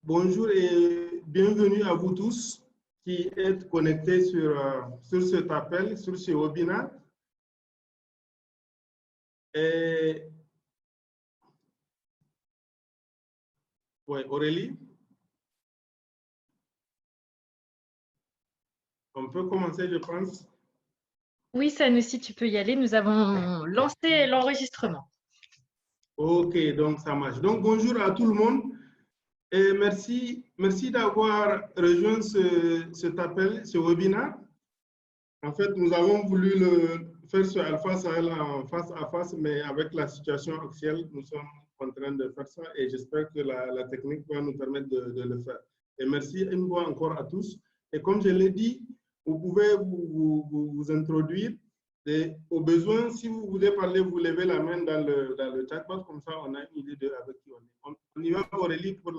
Bonjour et bienvenue à vous tous qui êtes connectés sur cet appel, sur ce webinaire. Et... Ouais, Aurélie, on peut commencer, je pense. Oui, Sanoussi, tu peux y aller. Nous avons lancé l'enregistrement. Ok, donc ça marche. Donc bonjour à tout le monde et merci d'avoir rejoint cet appel, ce webinaire. En fait, nous avons voulu faire sur Alpha Sahel en face à face, mais avec la situation actuelle, nous sommes en train de faire ça et j'espère que la technique va nous permettre de le faire. Et merci une fois encore à tous. Et comme je l'ai dit, vous pouvez vous introduire. Et au besoin, si vous voulez parler, vous levez la main dans le chat box, comme ça on a une idée de avec qui on est. On y va, Aurélie, pour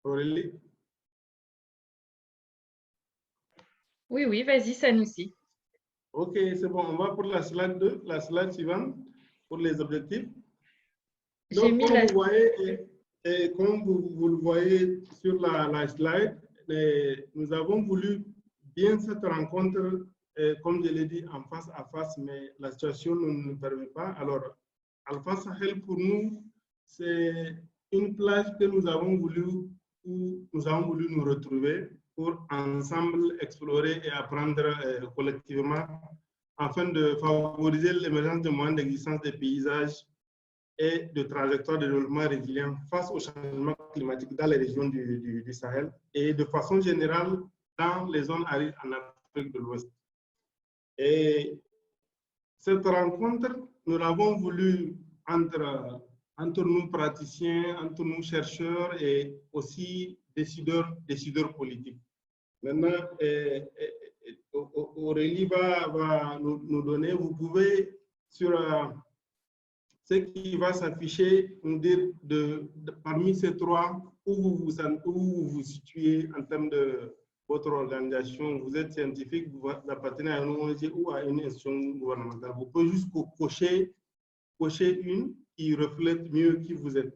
Aurélie. Oui, oui, vas-y, Sanoussi. Ok, c'est bon, on va pour la slide 2, la slide suivante, pour les objectifs. Donc, comme vous voyez, et comme vous le voyez sur la slide, nous avons voulu bien cette rencontre, comme je l'ai dit, en face à face, mais la situation ne nous permet pas. Alors, Alpha Sahel, pour nous, c'est une plage que nous avons voulu, où nous avons voulu nous retrouver pour ensemble explorer et apprendre collectivement afin de favoriser l'émergence de moyens d'existence des paysages et de trajectoires de développement résilient face au changement climatique dans les régions du Sahel et de façon générale dans les zones arides en Afrique de l'Ouest. Et cette rencontre, nous l'avons voulu entre nous praticiens, entre nous chercheurs et aussi décideurs politiques. Maintenant, Aurélie va nous donner, vous pouvez sur ce qui va s'afficher, nous dire parmi ces trois, où vous vous situez en termes de votre organisation. Vous êtes scientifique, vous appartenez à une ONG ou à une institution gouvernementale. Vous pouvez juste cocher une qui reflète mieux qui vous êtes.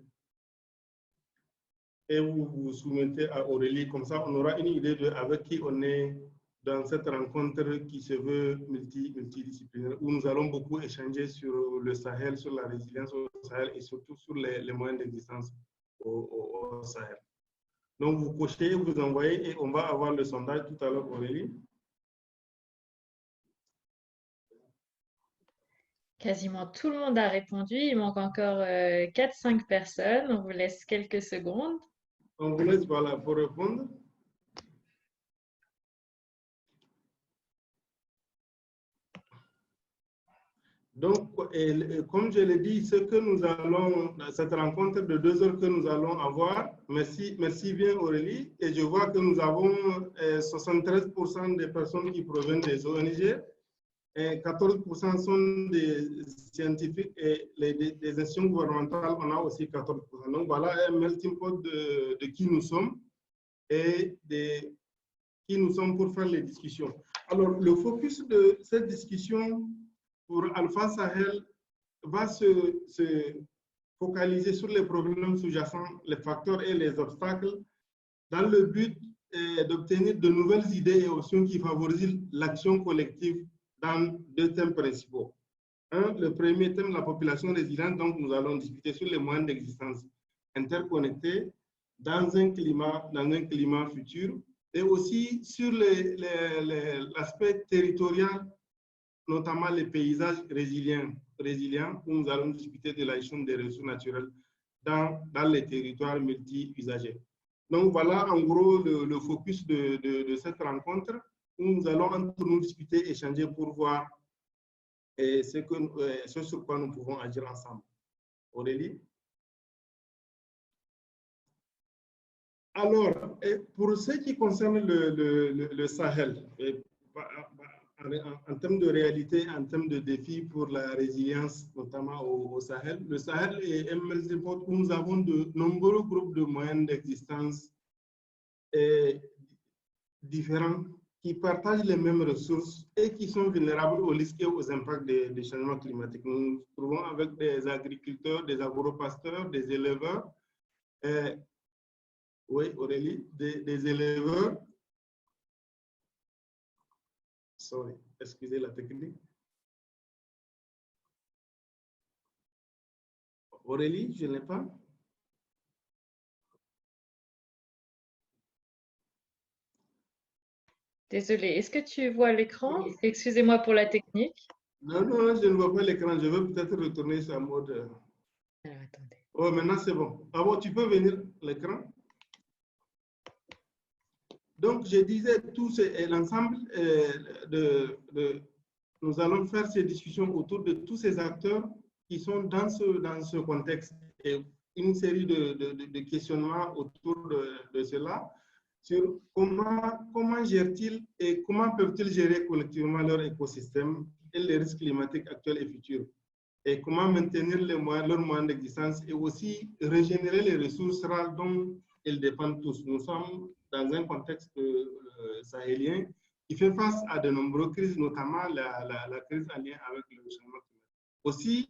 Et vous vous soumettez à Aurélie, comme ça on aura une idée de avec qui on est dans cette rencontre qui se veut multidisciplinaire, où nous allons beaucoup échanger sur le Sahel, sur la résilience au Sahel et surtout sur les moyens d'existence au Sahel. Donc vous cochez, vous envoyez et on va avoir le sondage tout à l'heure, Aurélie. Quasiment tout le monde a répondu. Il manque encore 4-5 personnes. On vous laisse quelques secondes. On vous laisse, voilà, pour répondre. Donc, comme je l'ai dit, ce que nous allons, cette rencontre de 2 heures que nous allons avoir, merci bien Aurélie, et je vois que nous avons 73% des personnes qui proviennent des ONG, et 14% sont des scientifiques et des institutions gouvernementales, on a aussi 14%. Donc voilà un melting pot de qui nous sommes et de qui nous sommes pour faire les discussions. Alors, le focus de cette discussion pour Alpha Sahel va se focaliser sur les problèmes sous-jacents, les facteurs et les obstacles dans le but d'obtenir de nouvelles idées et options qui favorisent l'action collective dans 2 thèmes principaux. Le premier thème, la population résiliente, donc nous allons discuter sur les moyens d'existence interconnectés dans un climat futur et aussi sur l'aspect territorial, notamment les paysages résilients, où nous allons discuter de la gestion des ressources naturelles dans les territoires multi-usagers. Donc voilà en gros le focus de cette rencontre, où nous allons entre nous discuter, échanger pour voir ce sur quoi nous pouvons agir ensemble. Aurélie? Alors, pour ce qui concerne le Sahel, en termes de réalité, en termes de défis pour la résilience, notamment au Sahel, le Sahel est un melting pot où nous avons de nombreux groupes de moyens d'existence différents qui partagent les mêmes ressources et qui sont vulnérables aux risques et aux impacts des changements climatiques. Nous nous trouvons avec des agriculteurs, des agropasteurs, des éleveurs, oui, Aurélie, des éleveurs, sorry, excusez la technique. Aurélie, je n'ai pas. Désolée, est-ce que tu vois l'écran? Excusez-moi pour la technique. Non, non, je ne vois pas l'écran. Je veux peut-être retourner sur mode. Alors, attendez. Oh, maintenant c'est bon. Ah bon, tu peux venir l'écran? Donc, je disais, tout l'ensemble nous allons faire ces discussions autour de tous ces acteurs qui sont dans ce contexte et une série de questionnements autour de cela sur comment gèrent-ils et comment peuvent-ils gérer collectivement leur écosystème et les risques climatiques actuels et futurs et comment maintenir leurs moyens d'existence et aussi régénérer les ressources rares dont ils dépendent tous. Nous sommes dans un contexte sahélien qui fait face à de nombreuses crises, notamment la crise en lien avec le changement climatique. Aussi,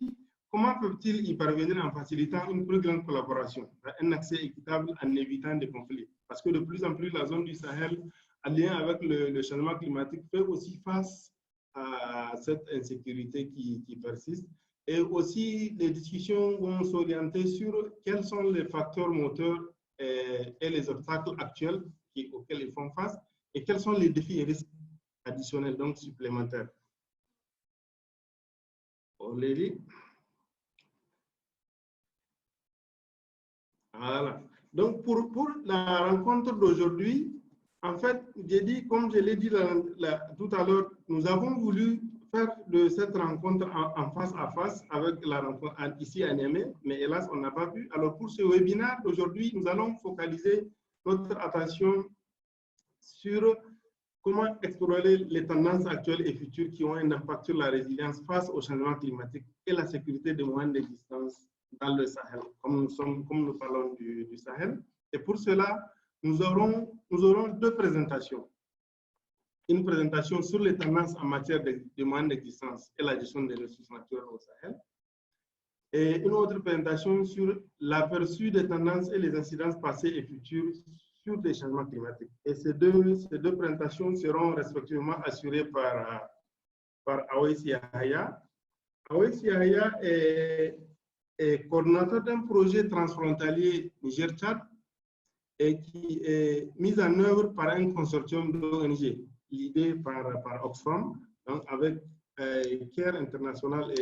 comment peuvent-ils y parvenir en facilitant une plus grande collaboration, un accès équitable en évitant des conflits? Parce que de plus en plus, la zone du Sahel, en lien avec le changement climatique, fait aussi face à cette insécurité qui persiste. Et aussi, les discussions vont s'orienter sur quels sont les facteurs moteurs et les obstacles actuels auxquels ils font face et quels sont les défis et risques additionnels, donc supplémentaires. Aurélie. Voilà. Donc, pour la rencontre d'aujourd'hui, en fait, j'ai dit, comme je l'ai dit tout à l'heure, nous avons voulu faire de cette rencontre en face à face avec la rencontre ici à Niamey, mais hélas, on n'a pas pu. Alors, pour ce webinaire d'aujourd'hui, nous allons focaliser notre attention sur comment explorer les tendances actuelles et futures qui ont un impact sur la résilience face au changement climatique et la sécurité des moyens d'existence dans le Sahel, comme nous parlons du Sahel. Et pour cela, nous aurons deux présentations. Une présentation sur les tendances en matière de moyens d'existence et la gestion des ressources naturelles au Sahel. Et une autre présentation sur l'aperçu des tendances et les incidences passées et futures sur les changements climatiques. Et ces deux présentations seront respectivement assurées par Awais Yahya. Awais Yahya est coordonnateur d'un projet transfrontalier Niger-Tchad et qui est mis en œuvre par un consortium d'ONG, l'idée par Oxfam, donc avec CARE International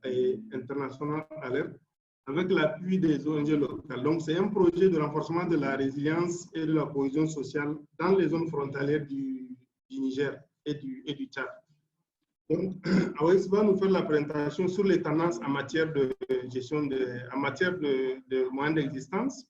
et International Alert, avec l'appui des ONG locales. Donc, c'est un projet de renforcement de la résilience et de la cohésion sociale dans les zones frontalières du Niger et du Tchad. Donc, Awais va nous faire la présentation sur les tendances en matière de gestion en matière de moyens d'existence.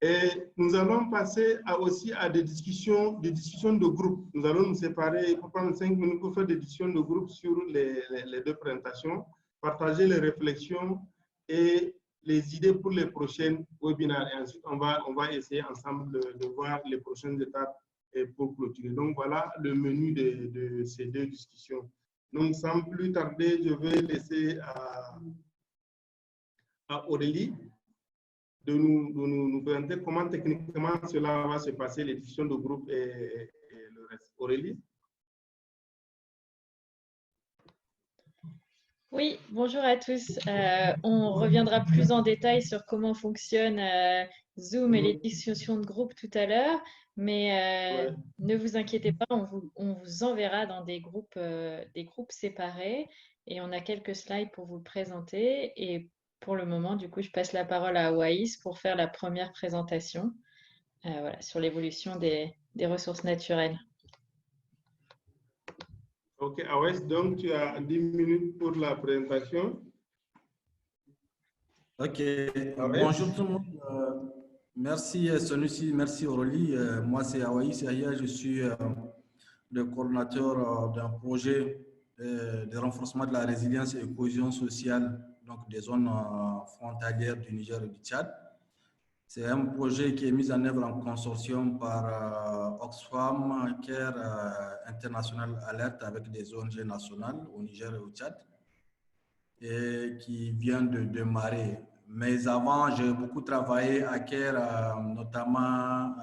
Et nous allons passer aussi à des discussions de groupe. Nous allons nous séparer pour prendre 5 minutes pour faire des discussions de groupe sur les deux présentations, partager les réflexions et les idées pour les prochaines webinaires. Et ensuite, on va essayer ensemble de voir les prochaines étapes pour clôturer. Donc, voilà le menu de ces deux discussions. Donc, sans plus tarder, je vais laisser à Aurélie de nous présenter comment techniquement cela va se passer, les discussions de groupe et le reste. Aurélie? Oui, bonjour à tous. On reviendra plus en détail sur comment fonctionne Zoom et les discussions de groupe tout à l'heure, mais ne vous inquiétez pas, on vous enverra dans des groupes séparés et on a quelques slides pour vous présenter. Et pour le moment, du coup, je passe la parole à Waïs pour faire la première présentation voilà, sur l'évolution des ressources naturelles. Ok, Awais, donc tu as 10 minutes pour la présentation. Ok, bonjour tout le monde. Merci Sanusi, merci Aurélie. Moi c'est Awais Yahya, je suis le coordonnateur d'un projet de renforcement de la résilience et cohésion sociale donc des zones frontalières du Niger et du Tchad. C'est un projet qui est mis en œuvre en consortium par Oxfam, Care International Alert avec des ONG nationales au Niger et au Tchad et qui vient de démarrer. Mais avant, j'ai beaucoup travaillé à Care, notamment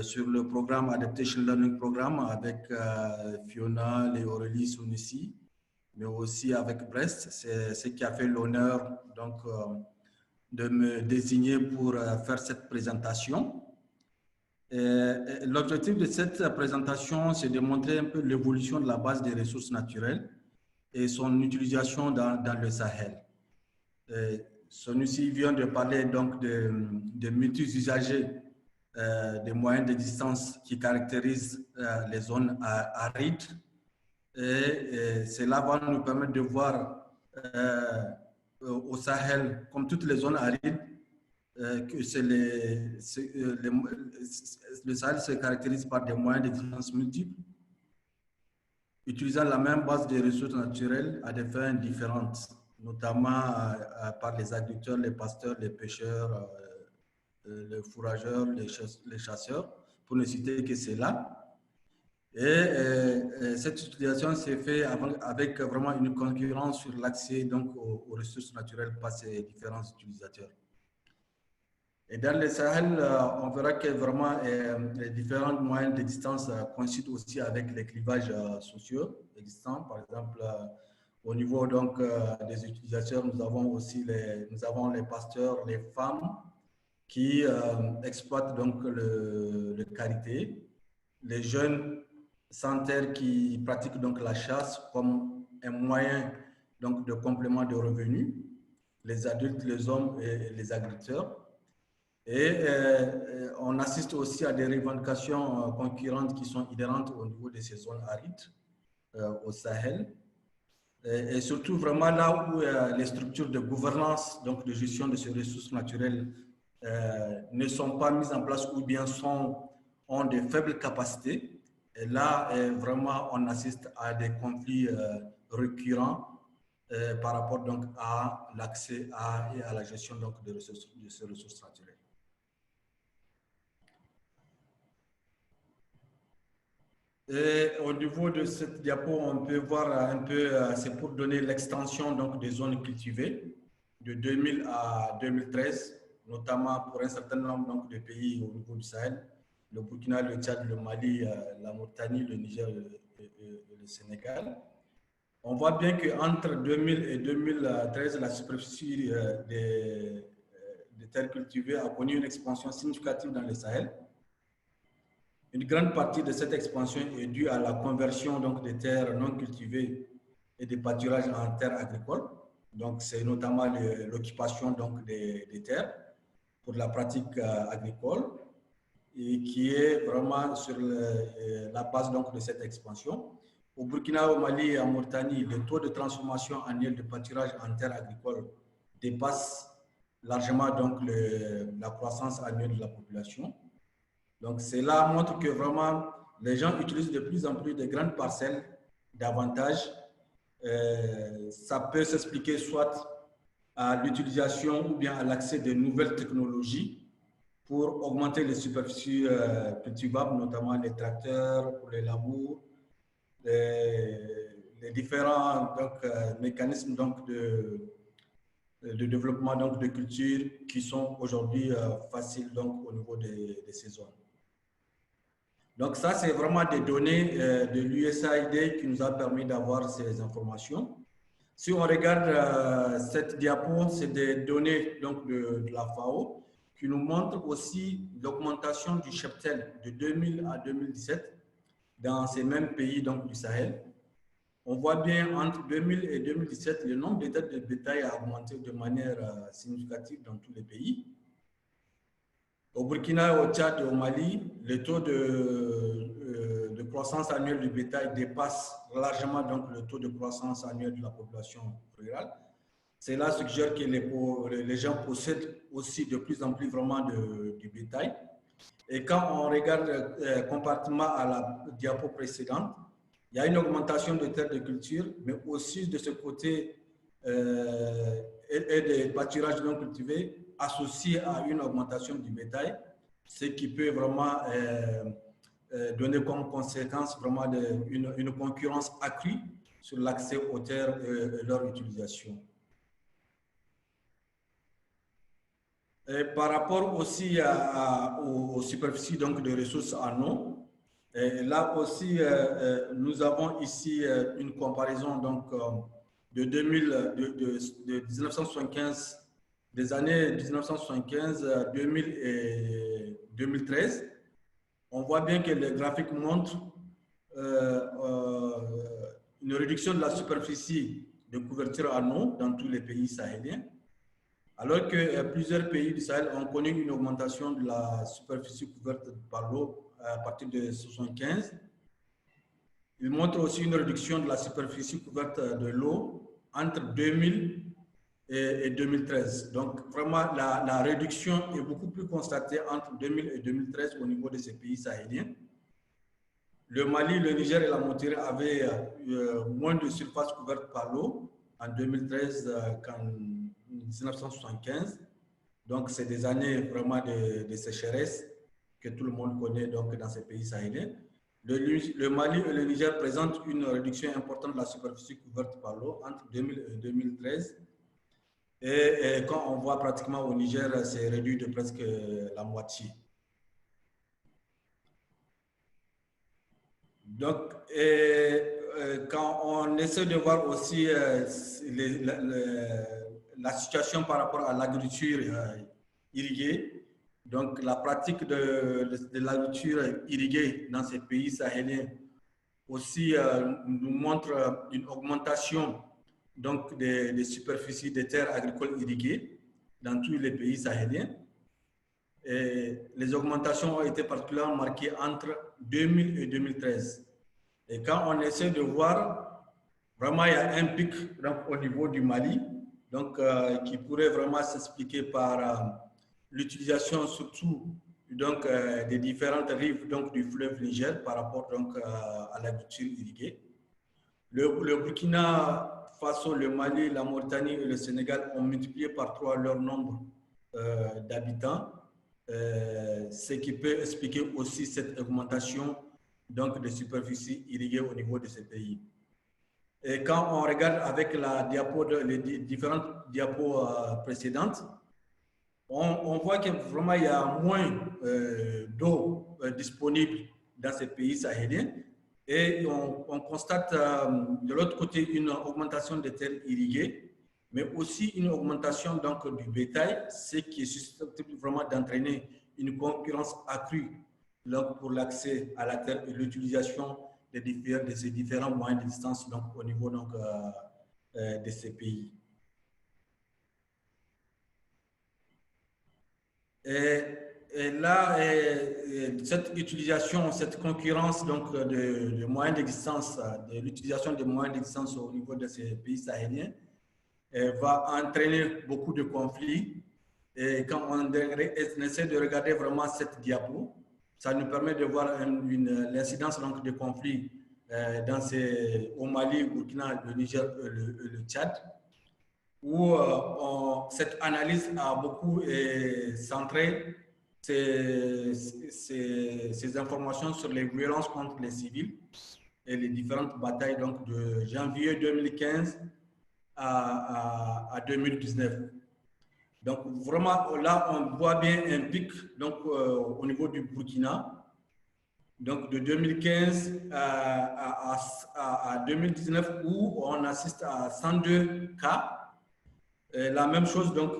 sur le programme Adaptation Learning Program avec Fiona et Aurélie Sonissi, mais aussi avec Brest. C'est ce qui a fait l'honneur donc de me désigner pour faire cette présentation. L'objectif de cette présentation, c'est de montrer un peu l'évolution de la base des ressources naturelles et son utilisation dans le Sahel. Sonissi vient de parler donc de multi-usagers des moyens d'existence qui caractérisent les zones arides. Et cela va nous permettre de voir au Sahel, comme toutes les zones arides, que le Sahel se caractérise par des moyens d'existence multiples, utilisant la même base des ressources naturelles à des fins différentes, notamment par les agriculteurs, les pasteurs, les pêcheurs, les fourrageurs, les chasseurs, pour ne citer que cela. Et cette utilisation s'est faite avec vraiment une concurrence sur l'accès donc aux ressources naturelles par ces différents utilisateurs. Et dans le Sahel, on verra que vraiment les différents moyens d'existence coïncident aussi avec les clivages sociaux existants. Par exemple, au niveau donc des utilisateurs, nous avons aussi les pasteurs, les femmes qui exploitent donc le karité, les jeunes sans terre qui pratiquent donc la chasse comme un moyen donc de complément de revenus, les adultes, les hommes et les agriculteurs. Et on assiste aussi à des revendications concurrentes qui sont inhérentes au niveau de ces zones arides au Sahel. Et surtout vraiment là où les structures de gouvernance, donc de gestion de ces ressources naturelles ne sont pas mises en place ou bien ont de faibles capacités. Et là, vraiment, on assiste à des conflits récurrents par rapport donc à l'accès et à la gestion donc de ces ressources naturelles. Et au niveau de cette diapo, on peut voir un peu, c'est pour donner l'extension donc des zones cultivées de 2000 à 2013, notamment pour un certain nombre donc, de pays au niveau du Sahel, le Burkina, le Tchad, le Mali, la Mauritanie, le Niger et le Sénégal. On voit bien qu'entre 2000 et 2013, la superficie des terres cultivées a connu une expansion significative dans le Sahel. Une grande partie de cette expansion est due à la conversion donc, des terres non cultivées et des pâturages en terres agricoles. Donc, c'est notamment l'occupation des terres pour la pratique agricole et qui est vraiment sur la base donc, de cette expansion. Au Burkina, au Mali et en Mauritanie, le taux de transformation annuel de pâturage en terres agricoles dépasse largement donc, la croissance annuelle de la population. Donc, cela montre que vraiment, les gens utilisent de plus en plus de grandes parcelles davantage. Ça peut s'expliquer soit à l'utilisation ou bien à l'accès de nouvelles technologies pour augmenter les superficies cultivables, notamment les tracteurs pour les labours, les différents mécanismes donc, de développement donc, de culture qui sont aujourd'hui faciles donc, au niveau de ces zones. Donc ça, c'est vraiment des données de l'USAID qui nous a permis d'avoir ces informations. Si on regarde cette diapo, c'est des données donc, de la FAO qui nous montrent aussi l'augmentation du cheptel de 2000 à 2017 dans ces mêmes pays donc, du Sahel. On voit bien entre 2000 et 2017, le nombre de têtes de bétail a augmenté de manière significative dans tous les pays. Au Burkina, au Tchad et au Mali, le taux de croissance annuelle du bétail dépasse largement donc, le taux de croissance annuelle de la population rurale. Cela suggère que les gens possèdent aussi de plus en plus vraiment du bétail. Et quand on regarde comparativement à la diapo précédente, il y a une augmentation de terres de culture, mais aussi de ce côté et des pâturages non cultivés associée à une augmentation du bétail, ce qui peut vraiment donner comme conséquence vraiment une concurrence accrue sur l'accès aux terres et leur utilisation. Et par rapport aussi aux superficies donc, de ressources en eau, là aussi, nous avons ici une comparaison donc, de 1975, des années 1975, 2000 et 2013. On voit bien que le graphique montre une réduction de la superficie de couverture en eau dans tous les pays sahéliens, alors que plusieurs pays du Sahel ont connu une augmentation de la superficie couverte par l'eau à partir de 1975. Il montre aussi une réduction de la superficie couverte de l'eau entre 2000 et 2013. Donc, vraiment, la réduction est beaucoup plus constatée entre 2000 et 2013 au niveau de ces pays sahéliens. Le Mali, le Niger et la Mauritanie avaient moins de surface couverte par l'eau en 2013 qu'en 1975. Donc, c'est des années vraiment de sécheresse que tout le monde connaît donc, dans ces pays sahéliens. Le Mali et le Niger présentent une réduction importante de la superficie couverte par l'eau entre 2000 et 2013. Et quand on voit pratiquement au Niger, c'est réduit de presque la moitié. Donc, quand on essaie de voir aussi la situation par rapport à l'agriculture irriguée, donc la pratique de l'agriculture irriguée dans ces pays sahéliens aussi nous montre une augmentation donc des superficies de terres agricoles irriguées dans tous les pays sahéliens. Et les augmentations ont été particulièrement marquées entre 2000 et 2013. Et quand on essaie de voir, vraiment il y a un pic donc, au niveau du Mali, donc, qui pourrait vraiment s'expliquer par l'utilisation surtout donc, des différentes rives donc, du fleuve Niger par rapport donc, à l'agriculture irriguée. Le Burkina Faso, le Mali, la Mauritanie et le Sénégal ont multiplié par 3 leur nombre d'habitants. Ce qui peut expliquer aussi cette augmentation donc, de superficie irriguée au niveau de ces pays. Et quand on regarde avec les différentes diapos précédentes, on voit que vraiment il y a moins d'eau disponible dans ces pays sahéliens et on constate de l'autre côté une augmentation des terres irriguées, mais aussi une augmentation donc, du bétail, ce qui est susceptible vraiment d'entraîner une concurrence accrue donc, pour l'accès à la terre et l'utilisation de ces différents moyens de distance donc, au niveau donc, de ces pays. Et là, cette utilisation, cette concurrence donc, de moyens d'existence, de l'utilisation des moyens d'existence au niveau de ces pays sahéliens, va entraîner beaucoup de conflits. Et quand on essaie de regarder vraiment cette diapo, ça nous permet de voir l'incidence de conflits au Mali, au Burkina, le Niger et le Tchad, où cette analyse a beaucoup centré ces informations sur les violences contre les civils et les différentes batailles donc, de janvier 2015 à 2019. Donc vraiment, là, on voit bien un pic donc, au niveau du Burkina, donc de 2015 à 2019, où on assiste à 102 cas. La même chose donc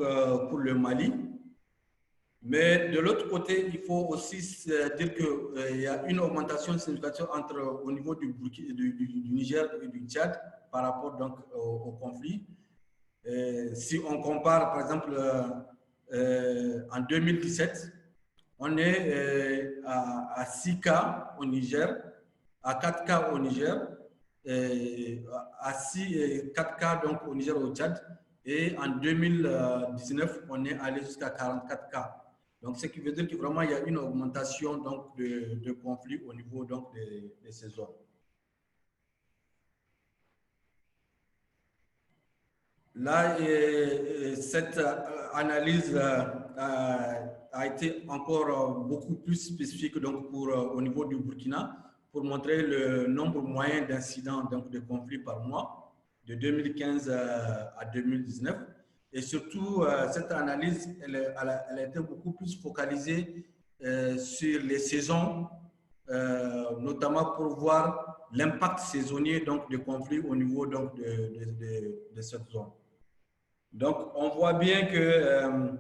pour le Mali. Mais de l'autre côté, il faut aussi dire qu'il y a une augmentation significative au niveau du Niger et du Tchad par rapport donc, au conflit. Si on compare, par exemple, en 2017, on est à 6 cas au Niger, à 4 cas au Niger, à 4 cas donc, au Niger et au Tchad. Et en 2019, on est allé jusqu'à 44 cas. Donc, ce qui veut dire que vraiment, il y a une augmentation donc, de conflits au niveau donc, de ces zones. Là, cette analyse a été encore beaucoup plus spécifique donc au niveau du Burkina pour montrer le nombre moyen d'incidents donc de conflits par mois de 2015 à 2019. Et surtout, cette analyse, elle a été beaucoup plus focalisée sur les saisons, notamment pour voir l'impact saisonnier donc, des conflits au niveau donc, de cette zone. Donc, on voit bien que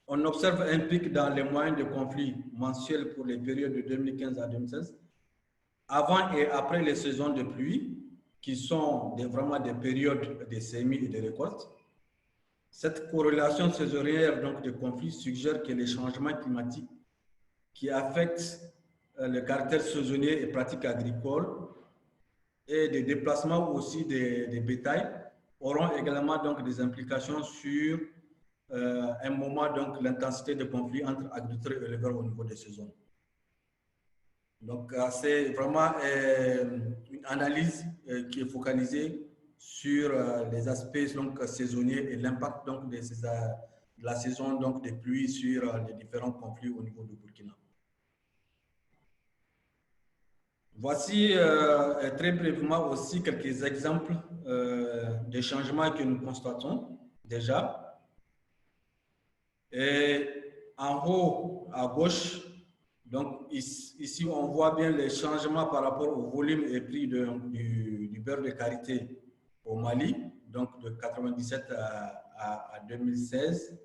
on observe un pic dans les moyens de conflits mensuels pour les périodes de 2015 à 2016, avant et après les saisons de pluie, qui sont vraiment des périodes de semis et de récoltes. Cette corrélation saisonnière donc, des conflits suggère que les changements climatiques qui affectent le caractère saisonnier et pratiques agricoles et des déplacements aussi des bétails auront également donc, des implications sur un moment, donc l'intensité des conflits entre agriculteurs et éleveurs au niveau des saisons. Donc, c'est vraiment une analyse qui est focalisée sur les aspects donc, saisonniers et l'impact donc, de la saison donc, des pluies sur les différents conflits au niveau du Burkina. Voici très brièvement aussi quelques exemples des changements que nous constatons déjà. Et en haut à gauche, donc ici on voit bien les changements par rapport au volume et prix du beurre de karité au Mali, donc de 97 à 2016.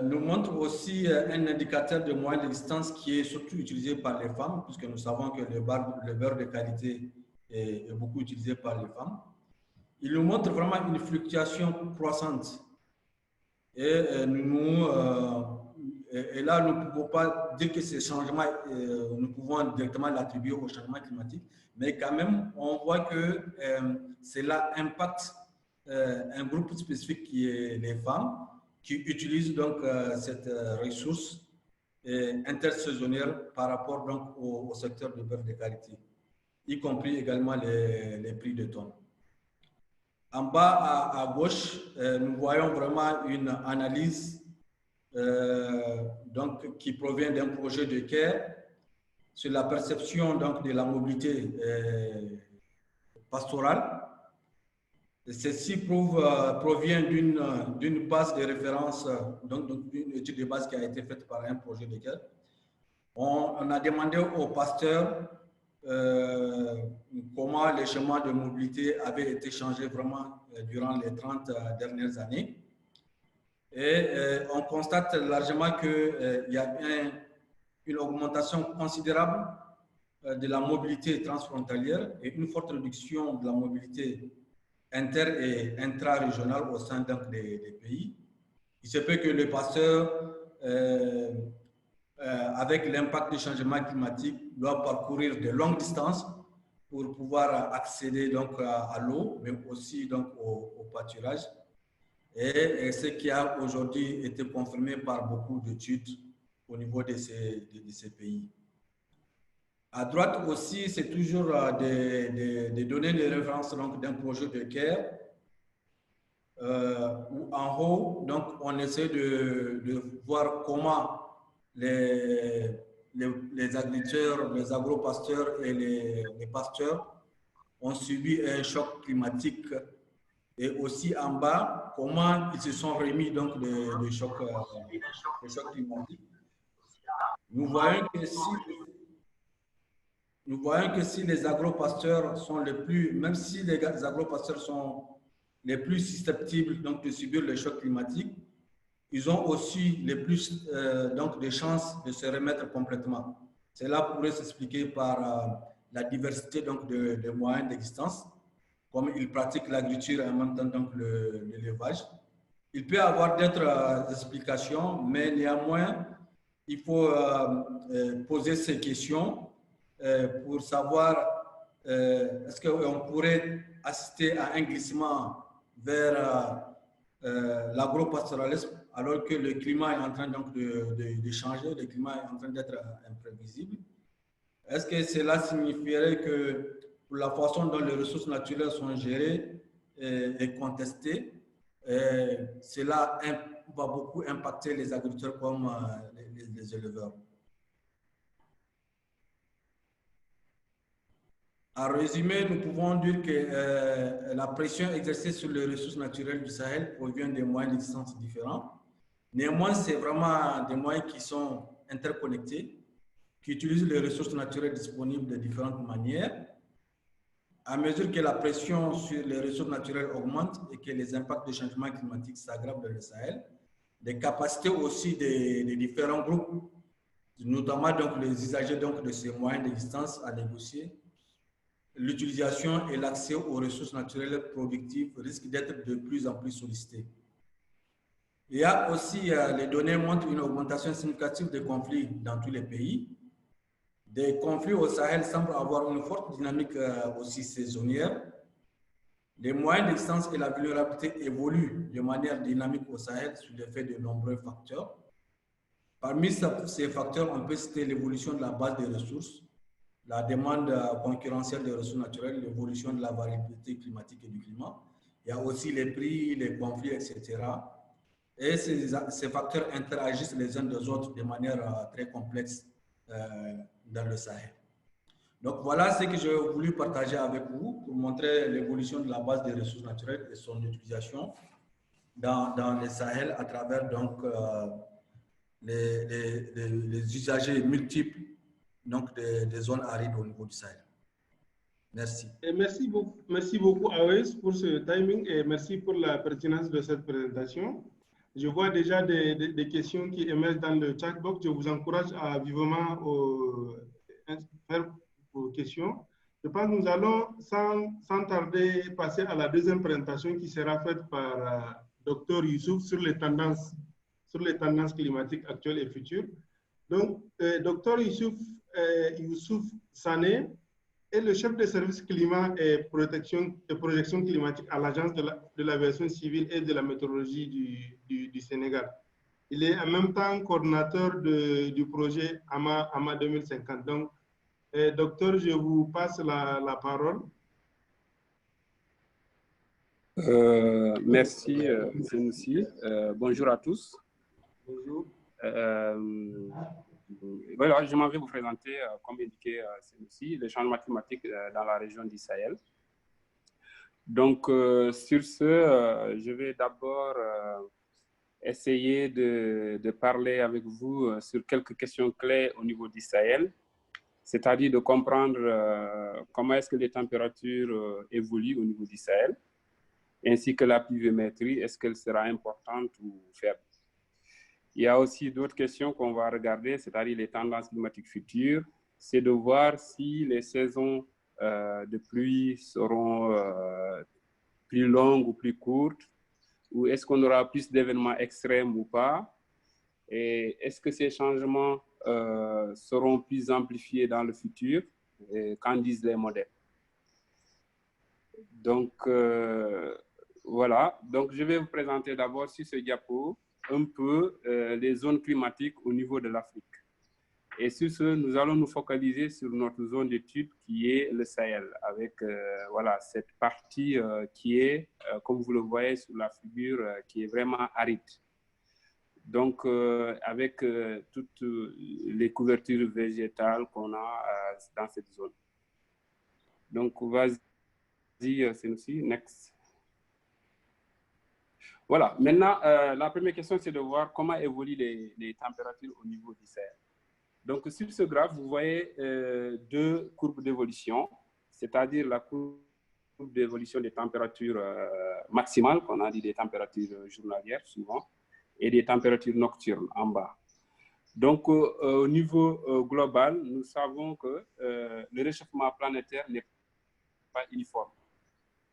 Nous montre aussi un indicateur de moyenne distance qui est surtout utilisé par les femmes, puisque nous savons que le beurre de qualité est beaucoup utilisé par les femmes. Il nous montre vraiment une fluctuation croissante. Et là, nous ne pouvons pas dire que ces changements, nous pouvons directement l'attribuer au changement climatique, mais quand même, on voit que cela impacte un groupe spécifique qui est les femmes, qui utilisent donc cette ressource intersaisonnière par rapport donc au secteur du beurre de karité, y compris également les prix de tonnes. En bas à gauche, nous voyons vraiment une analyse donc, qui provient d'un projet de CARE sur la perception donc, de la mobilité pastorale. Ceci provient d'une base de référence, donc d'une étude de base qui a été faite par un projet de CARE. On a demandé aux pasteurs comment les schémas de mobilité avaient été changés vraiment durant les 30 dernières années. Et on constate largement qu'il y a une augmentation considérable de la mobilité transfrontalière et une forte réduction de la mobilité inter- et intra-régionale au sein des pays. Il se peut que les pasteurs avec l'impact du changement climatique, doivent parcourir de longues distances pour pouvoir accéder donc à l'eau, mais aussi donc au pâturage. Et ce qui a aujourd'hui été confirmé par beaucoup d'études au niveau de ces pays. À droite aussi, c'est toujours des données de référence d'un projet de CARE, où en haut, donc, on essaie de voir comment les agriculteurs, les agro-pasteurs et les pasteurs ont subi un choc climatique, et aussi en bas, comment ils se sont remis donc de choc climatique. Nous voyons que si les agro-pasteurs sont les plus, même si les agro-pasteurs sont les plus susceptibles donc, de subir le choc climatique, ils ont aussi les plus donc des chances de se remettre complètement. Cela pourrait s'expliquer par la diversité donc de moyens d'existence, comme ils pratiquent l'agriculture et en même temps donc l'élevage. Il peut y avoir d'autres explications, mais néanmoins, il faut poser ces questions pour savoir est-ce qu'on pourrait assister à un glissement vers l'agro-pastoralisme alors que le climat est en train donc de changer, le climat est en train d'être imprévisible. Est-ce que cela signifierait que pour la façon dont les ressources naturelles sont gérées et contestées, cela va beaucoup impacter les agriculteurs comme les éleveurs. En résumé, nous pouvons dire que la pression exercée sur les ressources naturelles du Sahel provient des moyens d'existence différents. Néanmoins, c'est vraiment des moyens qui sont interconnectés, qui utilisent les ressources naturelles disponibles de différentes manières. À mesure que la pression sur les ressources naturelles augmente et que les impacts du changement climatique s'aggravent dans le Sahel, les capacités aussi des différents groupes, notamment donc les usagers donc de ces moyens d'existence à négocier, l'utilisation et l'accès aux ressources naturelles productives risquent d'être de plus en plus sollicités. Il y a aussi, les données montrent une augmentation significative des conflits dans tous les pays. Des conflits au Sahel semblent avoir une forte dynamique aussi saisonnière. Les moyens d'existence et la vulnérabilité évoluent de manière dynamique au Sahel sous l'effet de nombreux facteurs. Parmi ces facteurs, on peut citer l'évolution de la base des ressources, la demande concurrentielle des ressources naturelles, l'évolution de la variabilité climatique et du climat. Il y a aussi les prix, les conflits, etc. Et ces facteurs interagissent les uns des autres de manière très complexe dans le Sahel. Donc voilà ce que j'ai voulu partager avec vous pour montrer l'évolution de la base des ressources naturelles et son utilisation dans le Sahel à travers donc, les usagers multiples donc des zones arides au niveau du Sahel. Merci. Et merci beaucoup Awais pour ce timing et merci pour la pertinence de cette présentation. Je vois déjà des questions qui émergent dans le chat box. Je vous encourage à vivement faire vos questions. Je pense que nous allons sans tarder passer à la deuxième présentation qui sera faite par Dr Youssouf sur les tendances climatiques actuelles et futures. Donc, Dr Youssouf Sané est le chef de service climat et projection climatique à l'Agence de l'aviation civile et de la météorologie du Sénégal. Il est en même temps coordinateur du projet AMA 2050. Donc, docteur, je vous passe la parole. Merci, Senoussi. Bonjour à tous. Bonjour. Voilà, je m'en vais vous présenter, comme indiqué Senoussi, le changement climatique dans la région du Sahel. Donc, sur ce, je vais d'abord essayer de parler avec vous sur quelques questions clés au niveau du Sahel, c'est-à-dire de comprendre comment est-ce que les températures évoluent au niveau du Sahel, ainsi que la pluviométrie, est-ce qu'elle sera importante ou faible. Il y a aussi d'autres questions qu'on va regarder, c'est-à-dire les tendances climatiques futures. C'est de voir si les saisons de pluie seront plus longues ou plus courtes, ou est-ce qu'on aura plus d'événements extrêmes ou pas, et est-ce que ces changements seront plus amplifiés dans le futur, qu'en disent les modèles. Donc, voilà. Donc, je vais vous présenter d'abord sur ce diapo un peu les zones climatiques au niveau de l'Afrique. Et sur ce, nous allons nous focaliser sur notre zone d'étude qui est le Sahel, avec voilà, cette partie qui est, comme vous le voyez sur la figure, qui est vraiment aride. Donc, avec toutes les couvertures végétales qu'on a dans cette zone. Donc, vas-y, Senoussi, next. Voilà, maintenant, la première question, c'est de voir comment évoluent les températures au niveau du Sahel. Donc, sur ce graphe, vous voyez deux courbes d'évolution, c'est-à-dire la courbe d'évolution des températures maximales, qu'on a dit des températures journalières souvent, et des températures nocturnes en bas. Donc, au niveau global, nous savons que le réchauffement planétaire n'est pas uniforme.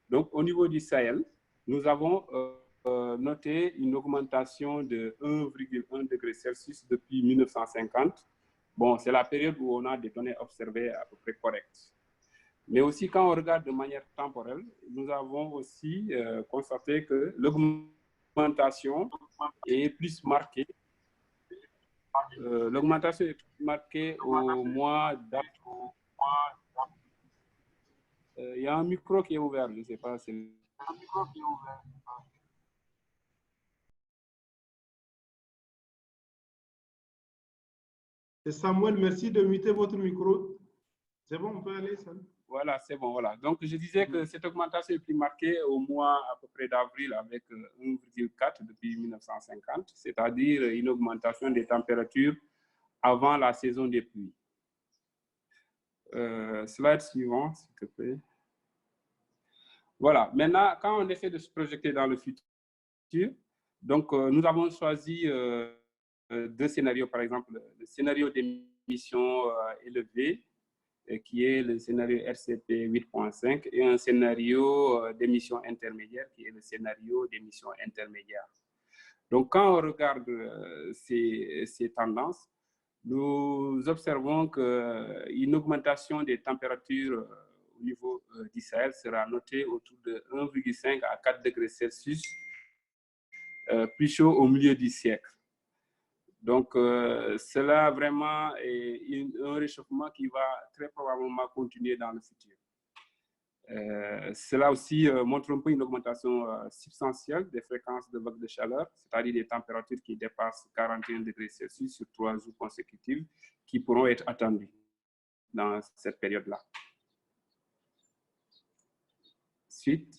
Donc, au niveau du Sahel, nous avons noté une augmentation de 1,1 degré Celsius depuis 1950. Bon, c'est la période où on a des données observées à peu près correctes. Mais aussi, quand on regarde de manière temporelle, nous avons aussi constaté que l'augmentation est plus marquée. L'augmentation est plus marquée au mois d'avril. Il y a un micro qui est ouvert, je ne sais pas si... Samuel, merci de muter votre micro. C'est bon, on peut aller, Sam? Voilà, c'est bon. Voilà. Donc, je disais que cette augmentation est plus marquée au mois à peu près d'avril avec 1,4 depuis 1950, c'est-à-dire une augmentation des températures avant la saison des pluies. Slide suivant, s'il te plaît. Voilà. Maintenant, quand on essaie de se projeter dans le futur, donc nous avons choisi deux scénarios, par exemple, le scénario d'émissions élevées, qui est le scénario RCP 8.5, et un scénario d'émissions intermédiaires, qui est le scénario d'émissions intermédiaires. Donc, quand on regarde ces tendances, nous observons qu'une augmentation des températures au niveau du Sahel sera notée autour de 1,5 à 4 degrés Celsius plus chaud au milieu du siècle. Donc, cela vraiment est un réchauffement qui va très probablement continuer dans le futur. Cela aussi montre un peu une augmentation substantielle des fréquences de vagues de chaleur, c'est-à-dire des températures qui dépassent 41 degrés Celsius sur 3 jours consécutifs, qui pourront être attendues dans cette période-là. Suite.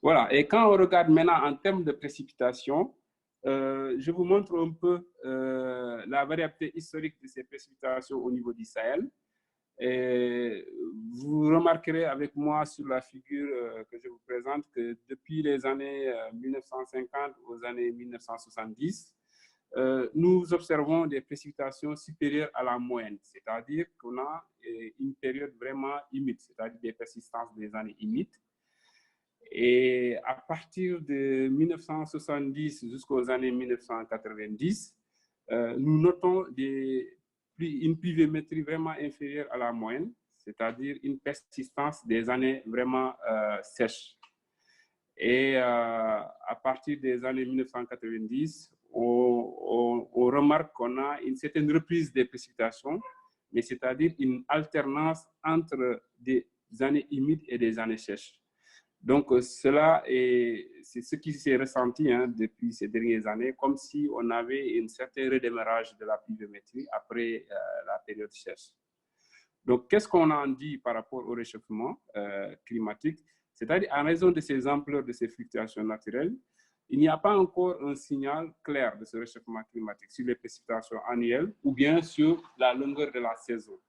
Voilà, et quand on regarde maintenant en termes de précipitations, je vous montre un peu la variabilité historique de ces précipitations au niveau du Sahel. Et vous remarquerez avec moi sur la figure que je vous présente que depuis les années 1950 aux années 1970, nous observons des précipitations supérieures à la moyenne, c'est-à-dire qu'on a une période vraiment humide, c'est-à-dire des persistances des années humides. Et à partir de 1970 jusqu'aux années 1990, nous notons une pluviométrie vraiment inférieure à la moyenne, c'est-à-dire une persistance des années vraiment sèches. Et à partir des années 1990, on remarque qu'on a une certaine reprise des précipitations, mais c'est-à-dire une alternance entre des années humides et des années sèches. Donc, cela c'est ce qui s'est ressenti depuis ces dernières années, comme si on avait un certain redémarrage de la pluviométrie après la période sèche. Donc, qu'est-ce qu'on en dit par rapport au réchauffement climatique? C'est-à-dire, en raison de ces ampleurs de ces fluctuations naturelles, il n'y a pas encore un signal clair de ce réchauffement climatique sur les précipitations annuelles ou bien sur la longueur de la saison.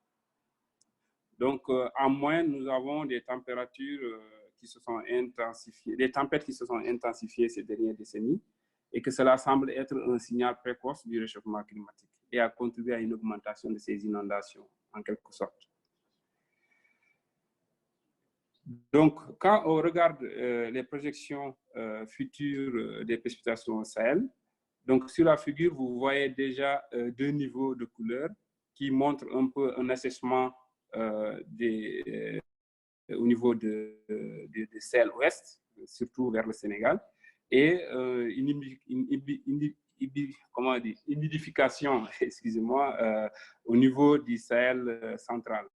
Donc, en moyenne, nous avons des températures qui se sont intensifiées, des tempêtes qui se sont intensifiées ces dernières décennies, et que cela semble être un signal précoce du réchauffement climatique et a contribué à une augmentation de ces inondations, en quelque sorte. Donc, quand on regarde les projections futures des précipitations au Sahel, donc sur la figure, vous voyez déjà deux niveaux de couleurs qui montrent un peu un assèchement au niveau de Sahel ouest, surtout vers le Sénégal, et une humidification, excusez-moi, au niveau du Sahel central.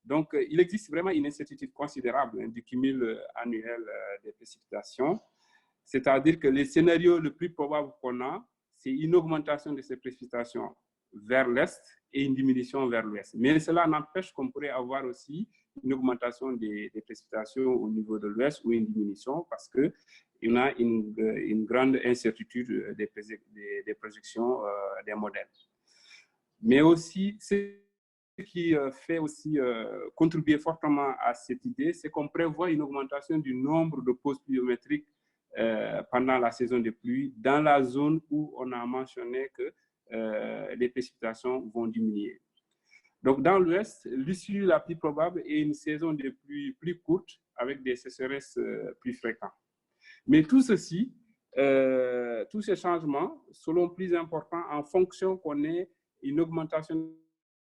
Donc, il existe vraiment une incertitude considérable du cumul annuel des précipitations, c'est-à-dire que le scénario le plus probable qu'on a, c'est une augmentation de ces précipitations vers l'est et une diminution vers l'ouest. Mais cela n'empêche qu'on pourrait avoir aussi une augmentation des précipitations au niveau de l'ouest ou une diminution parce qu'il y a une grande incertitude des projections des modèles. Mais aussi, ce qui fait aussi contribuer fortement à cette idée, c'est qu'on prévoit une augmentation du nombre de pauses pluviométriques pendant la saison des pluies dans la zone où on a mentionné que les précipitations vont diminuer. Donc, dans l'Ouest, l'issue la plus probable est une saison de pluie plus courte avec des sécheresses plus fréquentes. Mais tout ceci, tous ces changements seront plus importants en fonction qu'on ait une augmentation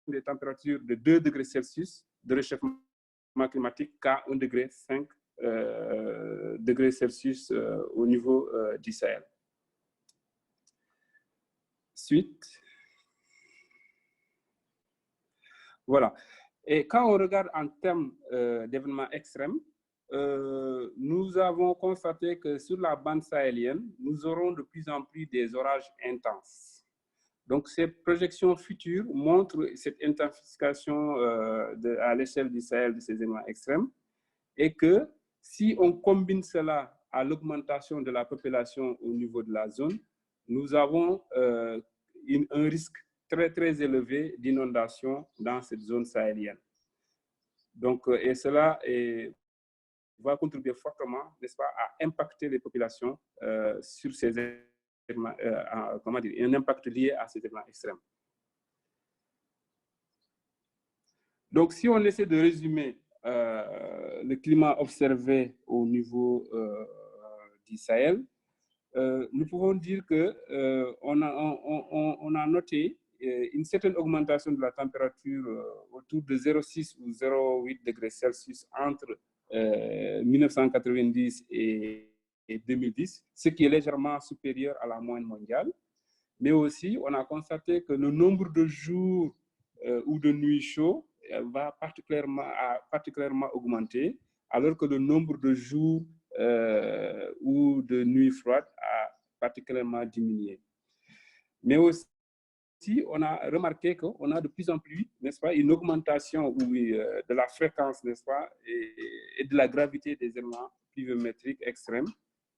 des températures de 2 degrés Celsius de réchauffement climatique qu'à 1,5 degrés Celsius au niveau du Sahel. Suite. Voilà. Et quand on regarde en termes d'événements extrêmes, nous avons constaté que sur la bande sahélienne, nous aurons de plus en plus des orages intenses. Donc, ces projections futures montrent cette intensification à l'échelle du Sahel de ces événements extrêmes et que si on combine cela à l'augmentation de la population au niveau de la zone, nous avons un risque très, très élevé d'inondation dans cette zone sahélienne. Donc, et cela va contribuer fortement, n'est-ce pas, à impacter les populations sur ces événements, comment dire, un impact lié à ces événements extrêmes. Donc, si on essaie de résumer le climat observé au niveau du Sahel, nous pouvons dire qu'on a noté une certaine augmentation de la température autour de 0,6 ou 0,8 degrés Celsius entre 1990 et 2010, ce qui est légèrement supérieur à la moyenne mondiale. Mais aussi, on a constaté que le nombre de jours ou de nuits chauds va particulièrement augmenter, alors que le nombre de jours ou de nuits froides a particulièrement diminué. Mais aussi, on a remarqué qu'on a de plus en plus, n'est-ce pas, une augmentation de la fréquence, n'est-ce pas, et de la gravité des événements pluviométriques extrêmes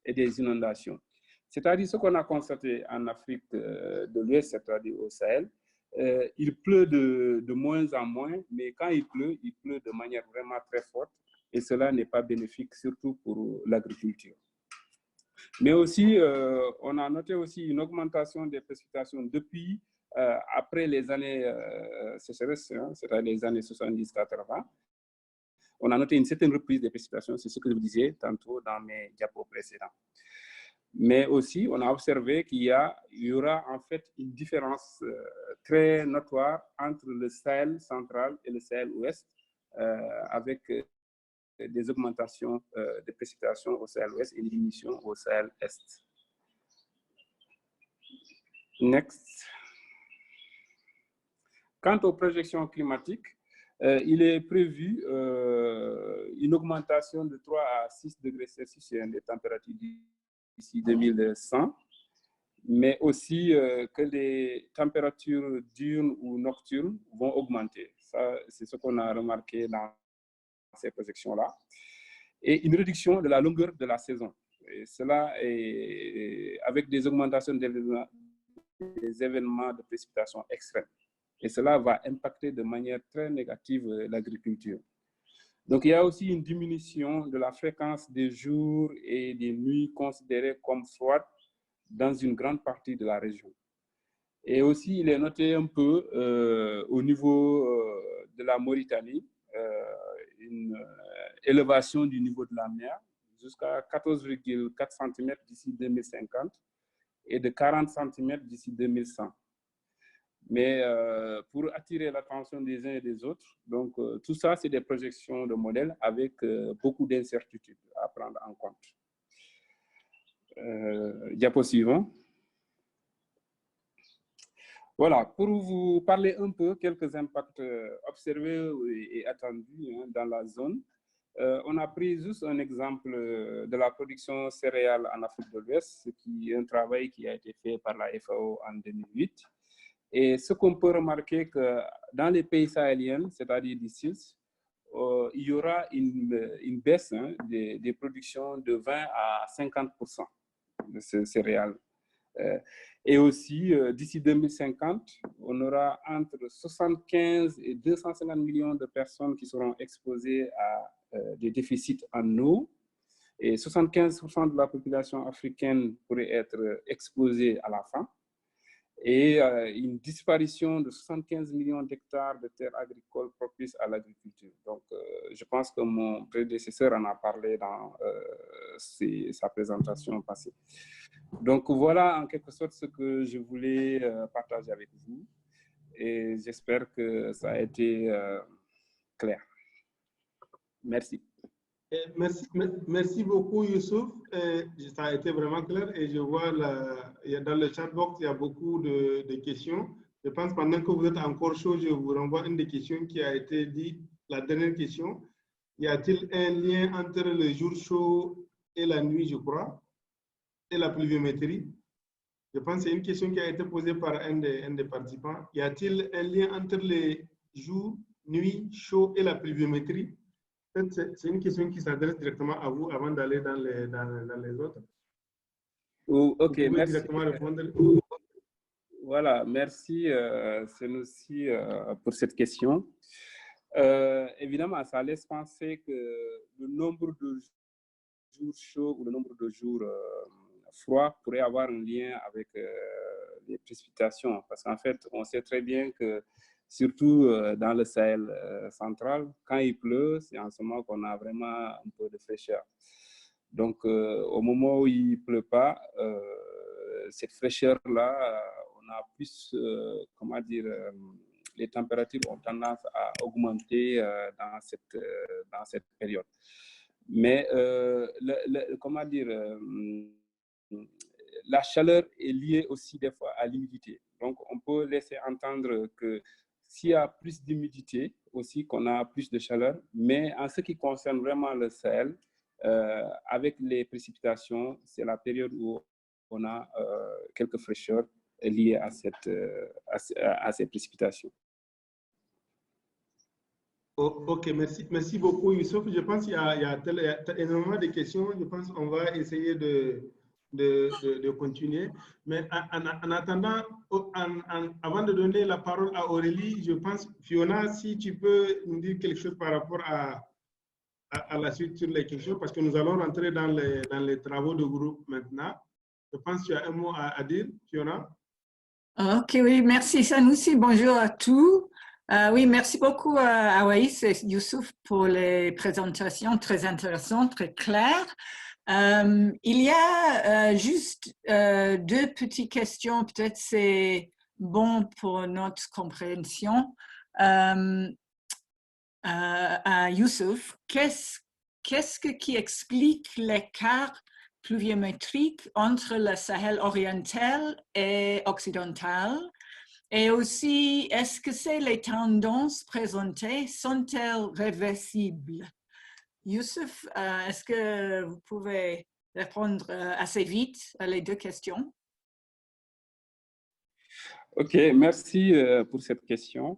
et des inondations. C'est-à-dire ce qu'on a constaté en Afrique de l'Ouest, c'est-à-dire au Sahel, il pleut de moins en moins, mais quand il pleut de manière vraiment très forte, et cela n'est pas bénéfique, surtout pour l'agriculture. Mais aussi, on a noté aussi une augmentation des précipitations depuis après les années sécheresse, c'est-à-dire les années 70-80. On a noté une certaine reprise des précipitations, c'est ce que je vous disais tantôt dans mes diapos précédents. Mais aussi, on a observé qu'il y aura en fait une différence très notoire entre le Sahel central et le Sahel ouest, avec des augmentations de précipitations au Sahel ouest et une diminution au Sahel est. Next. Quant aux projections climatiques, il est prévu une augmentation de 3 à 6 degrés Celsius des températures d'ici 2100, mais aussi que les températures diurnes ou nocturnes vont augmenter. Ça, c'est ce qu'on a remarqué dans ces projections-là. Et une réduction de la longueur de la saison. Et cela est avec des augmentations des événements de précipitation extrêmes. Et cela va impacter de manière très négative l'agriculture. Donc, il y a aussi une diminution de la fréquence des jours et des nuits considérées comme froides dans une grande partie de la région. Et aussi, il est noté un peu au niveau de la Mauritanie, une élévation du niveau de la mer jusqu'à 14,4 cm d'ici 2050 et de 40 cm d'ici 2100. Mais pour attirer l'attention des uns et des autres, donc tout ça, c'est des projections de modèles avec beaucoup d'incertitudes à prendre en compte. Diapo suivant. Voilà, pour vous parler un peu quelques impacts observés et attendus dans la zone, on a pris juste un exemple de la production céréale en Afrique de l'Ouest, qui est un travail qui a été fait par la FAO en 2008. Et ce qu'on peut remarquer que dans les pays sahéliens, c'est-à-dire d'ici, il y aura une baisse des productions de 20 à 50% de ces céréales. Et aussi, d'ici 2050, on aura entre 75 et 250 millions de personnes qui seront exposées à des déficits en eau. Et 75% de la population africaine pourrait être exposée à la faim. Et une disparition de 75 millions d'hectares de terres agricoles propices à l'agriculture. Donc, je pense que mon prédécesseur en a parlé dans sa présentation passée. Donc, voilà en quelque sorte ce que je voulais partager avec vous. Et j'espère que ça a été clair. Merci. Merci beaucoup, Youssouf. Ça a été vraiment clair et je vois dans le chat box, il y a beaucoup de questions. Je pense que pendant que vous êtes encore chaud, je vous renvoie une des questions qui a été dite, la dernière question. Y a-t-il un lien entre le jour chaud et la nuit, je crois, et la pluviométrie? Je pense que c'est une question qui a été posée par un des participants. Y a-t-il un lien entre les jours, nuit, chaud et la pluviométrie? C'est une question qui s'adresse directement à vous avant d'aller dans les autres. Ok, vous pouvez merci. Directement répondre. Voilà, merci Senoussi pour cette question. Évidemment, ça laisse penser que le nombre de jours chauds ou le nombre de jours froids pourrait avoir un lien avec les précipitations. Parce qu'en fait, on sait très bien que, surtout dans le Sahel central, quand il pleut, c'est en ce moment qu'on a vraiment un peu de fraîcheur. Donc, au moment où il ne pleut pas, cette fraîcheur-là, on a plus, comment dire, les températures ont tendance à augmenter dans cette période. Mais, comment dire, la chaleur est liée aussi des fois à l'humidité. Donc, on peut laisser entendre que s'il y a plus d'humidité, aussi qu'on a plus de chaleur. Mais en ce qui concerne vraiment le Sahel, avec les précipitations, c'est la période où on a quelques fraîcheurs liées à ces précipitations. Ok, merci beaucoup, Youssouf. Je pense qu'il y a énormément de questions. Je pense qu'on va essayer de continuer. Mais en attendant, avant de donner la parole à Aurélie, je pense, Fiona, si tu peux nous dire quelque chose par rapport à la suite sur les questions, parce que nous allons rentrer dans les travaux de groupe maintenant. Je pense que tu as un mot à dire, Fiona. Ok, oui, merci Sanoussi. Bonjour à tous. Oui, merci beaucoup à Awaïs et Youssouf pour les présentations très intéressantes, très claires. Il y a juste deux petites questions, peut-être c'est bon pour notre compréhension. À Youssouf, qu'est-ce qui explique l'écart pluviométrique entre le Sahel oriental et occidental? Et aussi, est-ce que les tendances présentées sont-elles réversibles? Youssouf, est-ce que vous pouvez répondre assez vite à les deux questions? Ok, merci pour cette question.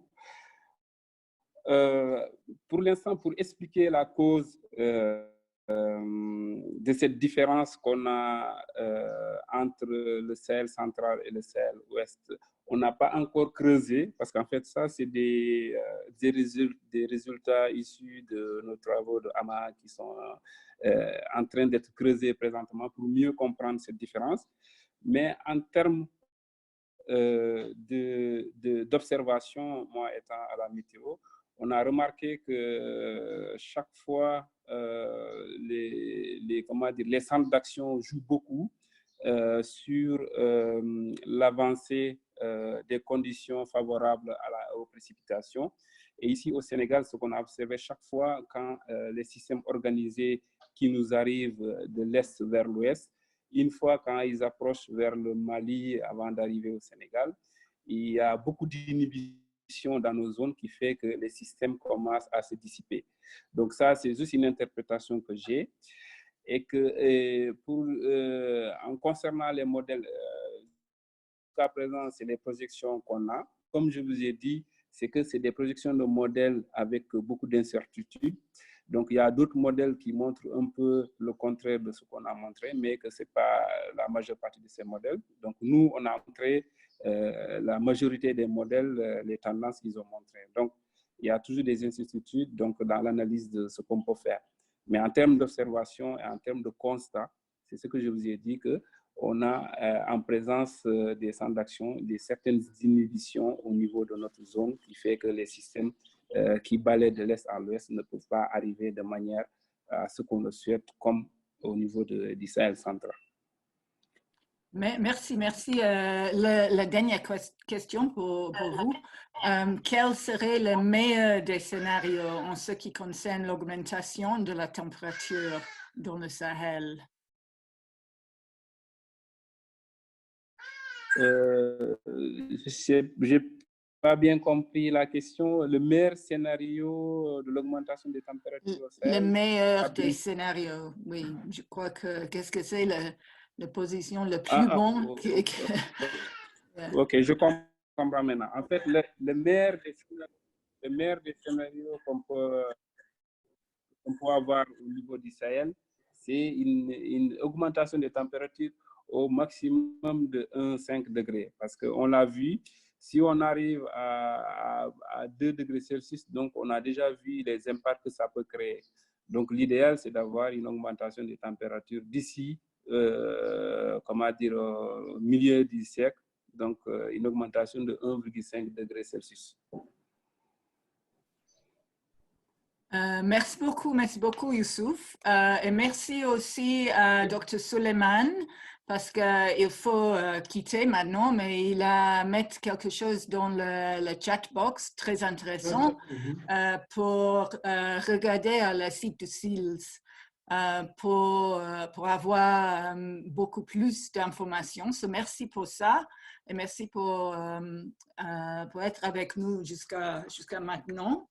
Pour l'instant, pour expliquer la cause de cette différence qu'on a entre le Sahel central et le Sahel ouest, on n'a pas encore creusé, parce qu'en fait, ça, c'est des résultats issus de nos travaux de AMA qui sont en train d'être creusés présentement pour mieux comprendre cette différence. Mais en termes d'observation, moi étant à la météo, on a remarqué que chaque fois, les centres d'action jouent beaucoup sur l'avancée des conditions favorables aux précipitations. Et ici au Sénégal, ce qu'on a observé chaque fois quand les systèmes organisés qui nous arrivent de l'Est vers l'Ouest, une fois quand ils approchent vers le Mali avant d'arriver au Sénégal, il y a beaucoup d'inhibition dans nos zones qui fait que les systèmes commencent à se dissiper. Donc ça, c'est juste une interprétation que j'ai. Et que en concernant les modèles, jusqu'à présent, c'est les projections qu'on a. Comme je vous ai dit, c'est que c'est des projections de modèles avec beaucoup d'incertitudes. Donc, il y a d'autres modèles qui montrent un peu le contraire de ce qu'on a montré, mais que ce n'est pas la majeure partie de ces modèles. Donc, nous, on a montré la majorité des modèles, les tendances qu'ils ont montrées. Donc, il y a toujours des incertitudes donc, dans l'analyse de ce qu'on peut faire. Mais en termes d'observation et en termes de constat, c'est ce que je vous ai dit, qu'on a en présence des centres d'action, certaines inhibitions au niveau de notre zone qui fait que les systèmes qui balaient de l'Est à l'Ouest ne peuvent pas arriver de manière à ce qu'on le souhaite, comme au niveau du Sahel central. Merci. La dernière question pour vous. Quel serait le meilleur des scénarios en ce qui concerne l'augmentation de la température dans le Sahel? J'ai pas bien compris la question. Le meilleur scénario de l'augmentation des températures au Sahel? Le meilleur des scénarios, oui. Je crois que qu'est-ce que c'est la position la plus bonne. Ok, je comprends maintenant. En fait, le meilleur des scénarios qu'on peut avoir au niveau du Sahel, c'est une augmentation des températures au maximum de 1,5 degrés. Parce qu'on l'a vu, si on arrive à 2 degrés Celsius, donc on a déjà vu les impacts que ça peut créer. Donc l'idéal, c'est d'avoir une augmentation des températures d'ici, comment dire, au milieu du siècle. Donc une augmentation de 1,5 degrés Celsius. Merci beaucoup Youssouf. Et merci aussi à Dr. Suleiman parce qu'il faut quitter maintenant, mais il a mis quelque chose dans le chat box très intéressant pour regarder à le site de SEALS pour avoir beaucoup plus d'informations. So, merci pour ça et merci pour être avec nous jusqu'à maintenant.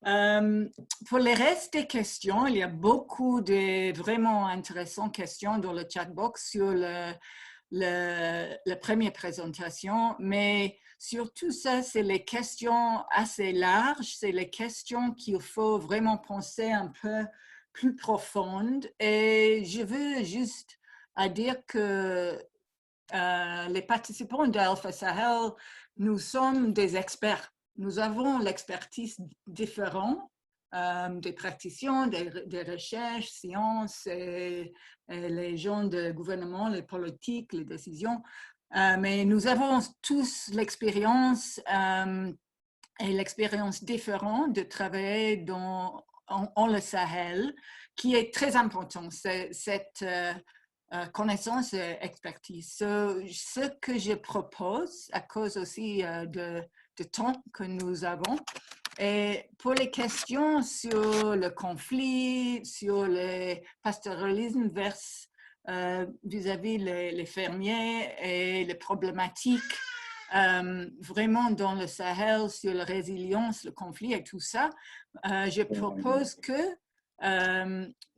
Pour le reste des questions, il y a beaucoup de vraiment intéressantes questions dans le chat box sur la première présentation, mais surtout ça, c'est les questions assez larges, c'est les questions qu'il faut vraiment penser un peu plus profondes. Et je veux juste dire que les participants d'Alpha Sahel, nous sommes des experts. Nous avons l'expertise différente des praticiens, des recherches, sciences, et les gens de gouvernement, les politiques, les décisions. Mais nous avons tous l'expérience et l'expérience différente de travailler en le Sahel, qui est très important. Cette connaissance et expertise. Ce que je propose, à cause aussi de temps que nous avons, et pour les questions sur le conflit, sur le pastoralisme vis-à-vis les fermiers et les problématiques vraiment dans le Sahel, sur la résilience, le conflit et tout ça, je propose que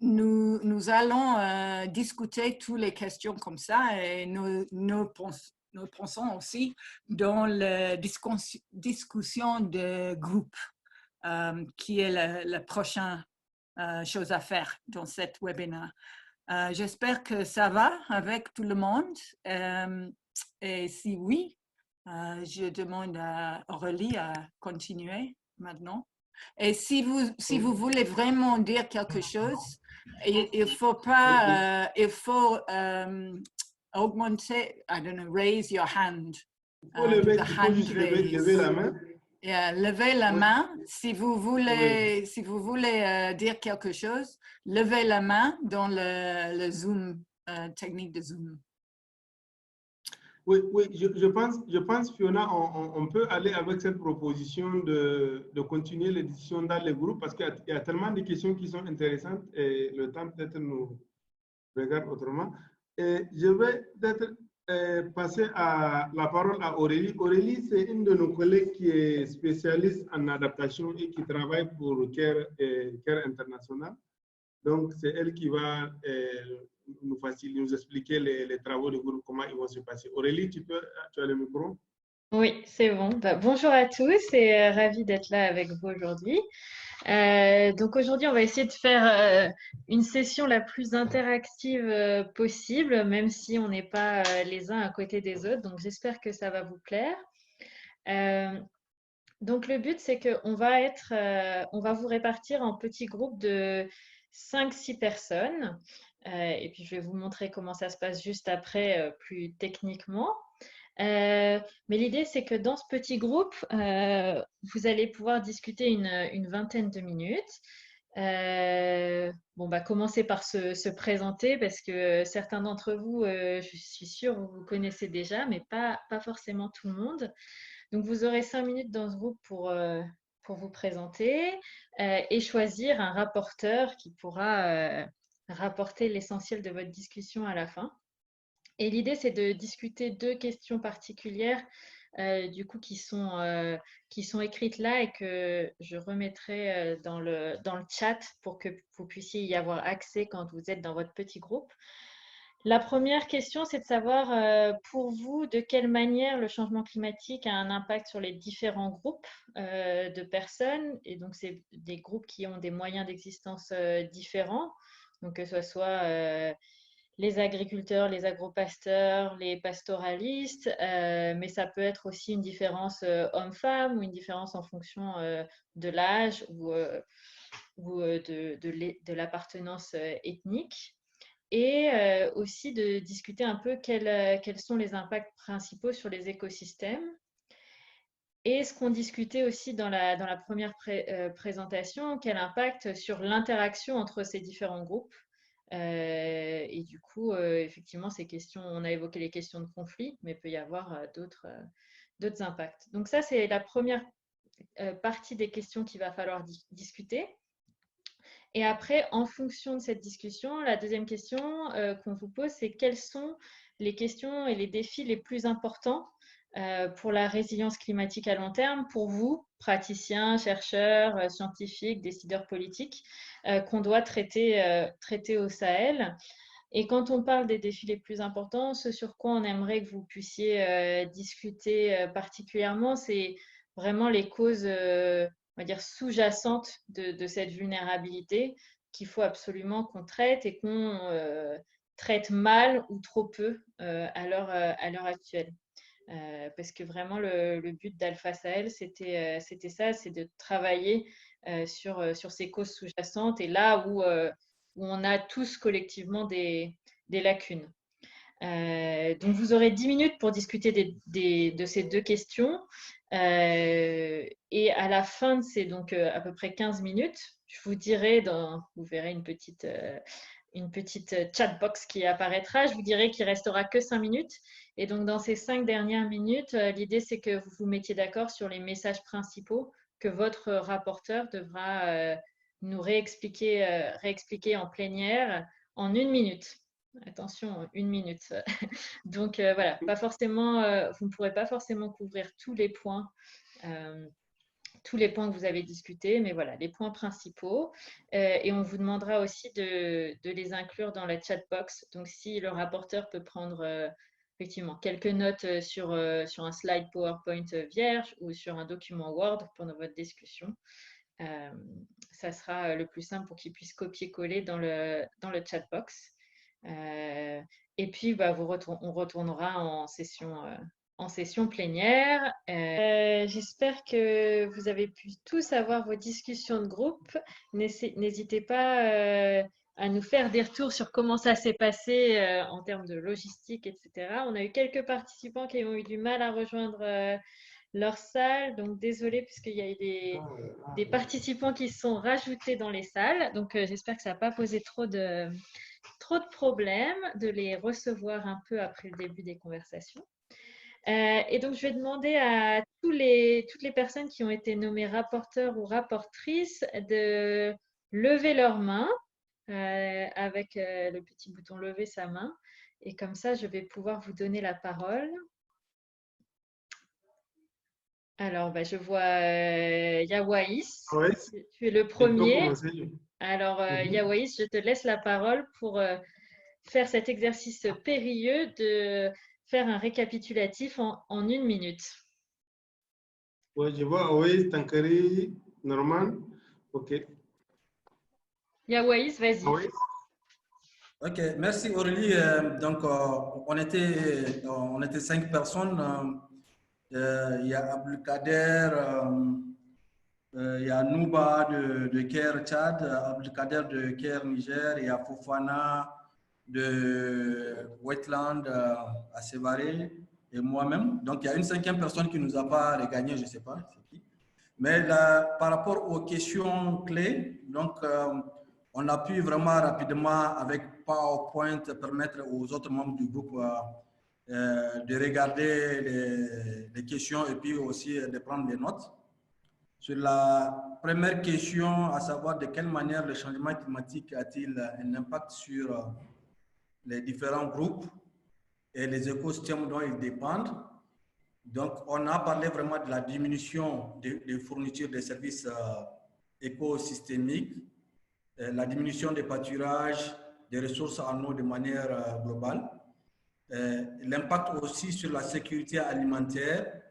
nous allons discuter toutes les questions comme ça et nous pensons aussi dans la discussion de groupe qui est la prochaine chose à faire dans cette webinaire. J'espère que ça va avec tout le monde et si oui, je demande à Aurélie à continuer maintenant. Et si vous voulez vraiment dire quelque chose, il faut pas, il faut augmenter, I don't know, raise your hand. Il faut juste lever la main. Levez la main. Si vous voulez, dire quelque chose, levez la main dans le Zoom, technique de Zoom. Oui, je pense, Fiona, on peut aller avec cette proposition de continuer les discussions dans les groupes parce qu'il y a tellement de questions qui sont intéressantes et le temps peut-être nous regarde autrement. Et je vais peut-être passer la parole à Aurélie. Aurélie, c'est une de nos collègues qui est spécialiste en adaptation et qui travaille pour CARE International. Donc, c'est elle qui va nous expliquer les travaux de groupe, comment ils vont se passer. Aurélie, tu as le micro? Oui, c'est bon. Bonjour à tous et ravie d'être là avec vous aujourd'hui. Donc aujourd'hui, on va essayer de faire une session la plus interactive possible, même si on n'est pas les uns à côté des autres. Donc j'espère que ça va vous plaire. Donc le but, c'est qu'on va vous répartir en petits groupes de 5-6 personnes. Et puis je vais vous montrer comment ça se passe juste après, plus techniquement. Mais l'idée, c'est que dans ce petit groupe, vous allez pouvoir discuter une vingtaine de minutes. Commencez par se présenter parce que certains d'entre vous, je suis sûre, vous connaissez déjà, mais pas forcément tout le monde. Donc, vous aurez 5 minutes dans ce groupe pour vous présenter et choisir un rapporteur qui pourra rapporter l'essentiel de votre discussion à la fin. Et l'idée, c'est de discuter 2 questions particulières du coup qui sont écrites là et que je remettrai dans le chat pour que vous puissiez y avoir accès quand vous êtes dans votre petit groupe. La première question, c'est de savoir pour vous de quelle manière le changement climatique a un impact sur les différents groupes de personnes. Et donc, c'est des groupes qui ont des moyens d'existence différents, donc que ce soit les agriculteurs, les agropasteurs, les pastoralistes, mais ça peut être aussi une différence homme-femme ou une différence en fonction de l'âge ou de l'appartenance ethnique. Et aussi de discuter un peu quels sont les impacts principaux sur les écosystèmes. Et ce qu'on discutait aussi dans la première présentation, quel impact sur l'interaction entre ces différents groupes. Et du coup, effectivement, ces questions, on a évoqué les questions de conflit, mais il peut y avoir d'autres impacts. Donc ça, c'est la première partie des questions qu'il va falloir discuter. Et après, en fonction de cette discussion, la deuxième question qu'on vous pose, c'est quelles sont les questions et les défis les plus importants pour la résilience climatique à long terme, pour vous, praticiens, chercheurs, scientifiques, décideurs politiques, qu'on doit traiter au Sahel. Et quand on parle des défis les plus importants, ce sur quoi on aimerait que vous puissiez discuter particulièrement, c'est vraiment les causes, on va dire, sous-jacentes de cette vulnérabilité qu'il faut absolument qu'on traite et qu'on traite mal ou trop peu à l'heure actuelle. Parce que vraiment, le but d'Alpha Sahel, c'était ça, c'est de travailler sur ces causes sous-jacentes et là où on a tous collectivement des lacunes. Donc, vous aurez 10 minutes pour discuter de ces deux questions. Et à la fin de ces donc, à peu près 15 minutes, je vous dirai, vous verrez une petite chat box qui apparaîtra. Je vous dirai qu'il restera que 5 minutes. Et donc, dans ces 5 dernières minutes, l'idée, c'est que vous vous mettiez d'accord sur les messages principaux que votre rapporteur devra nous réexpliquer en plénière en 1 minute. Attention, 1 minute. Donc, voilà, pas forcément, vous ne pourrez pas forcément couvrir tous les points que vous avez discutés, mais voilà, les points principaux. Et on vous demandera aussi de les inclure dans la chat box. Donc, si le rapporteur peut prendre effectivement quelques notes sur un slide PowerPoint vierge ou sur un document Word pendant votre discussion, ça sera le plus simple pour qu'il puisse copier-coller dans le chat box. Et puis, on retournera en session plénière. J'espère que vous avez pu tous avoir vos discussions de groupe. N'hésitez pas à nous faire des retours sur comment ça s'est passé en termes de logistique, etc. On a eu quelques participants qui ont eu du mal à rejoindre leur salle. Donc, désolée, puisqu'il y a eu des participants qui se sont rajoutés dans les salles. Donc, j'espère que ça n'a pas posé trop de problèmes de les recevoir un peu après le début des conversations. Et donc, je vais demander à toutes les personnes qui ont été nommées rapporteurs ou rapportrices de lever leur main avec le petit bouton « Lever sa main ». Et comme ça, je vais pouvoir vous donner la parole. Alors, je vois Yawaïs. Oui. Tu es le premier. Alors, Yawaïs, je te laisse la parole pour faire cet exercice périlleux de faire un récapitulatif en 1 minute. Oui, je vois Yawaïs, Tankari, Norman. OK. Yawaïs, vas-y. Oui. OK, merci Aurélie. Donc, on était 5 personnes. Il y a Abdelkader, il y a Nouba de Caire, Tchad, Abdelkader de Caire, Niger, il y a Fofana de Wetland à Sévaré et moi-même. Donc, il y a une 5e personne qui ne nous a pas regagné, je ne sais pas c'est qui. Mais là, par rapport aux questions clés, donc, on a pu vraiment rapidement, avec PowerPoint, permettre aux autres membres du groupe de regarder les questions et puis aussi de prendre des notes. Sur la première question, à savoir de quelle manière le changement climatique a-t-il un impact sur les différents groupes et les écosystèmes dont ils dépendent. Donc, on a parlé vraiment de la diminution des fournitures de services écosystémiques, la diminution des pâturages, des ressources en eau de manière globale. L'impact aussi sur la sécurité alimentaire,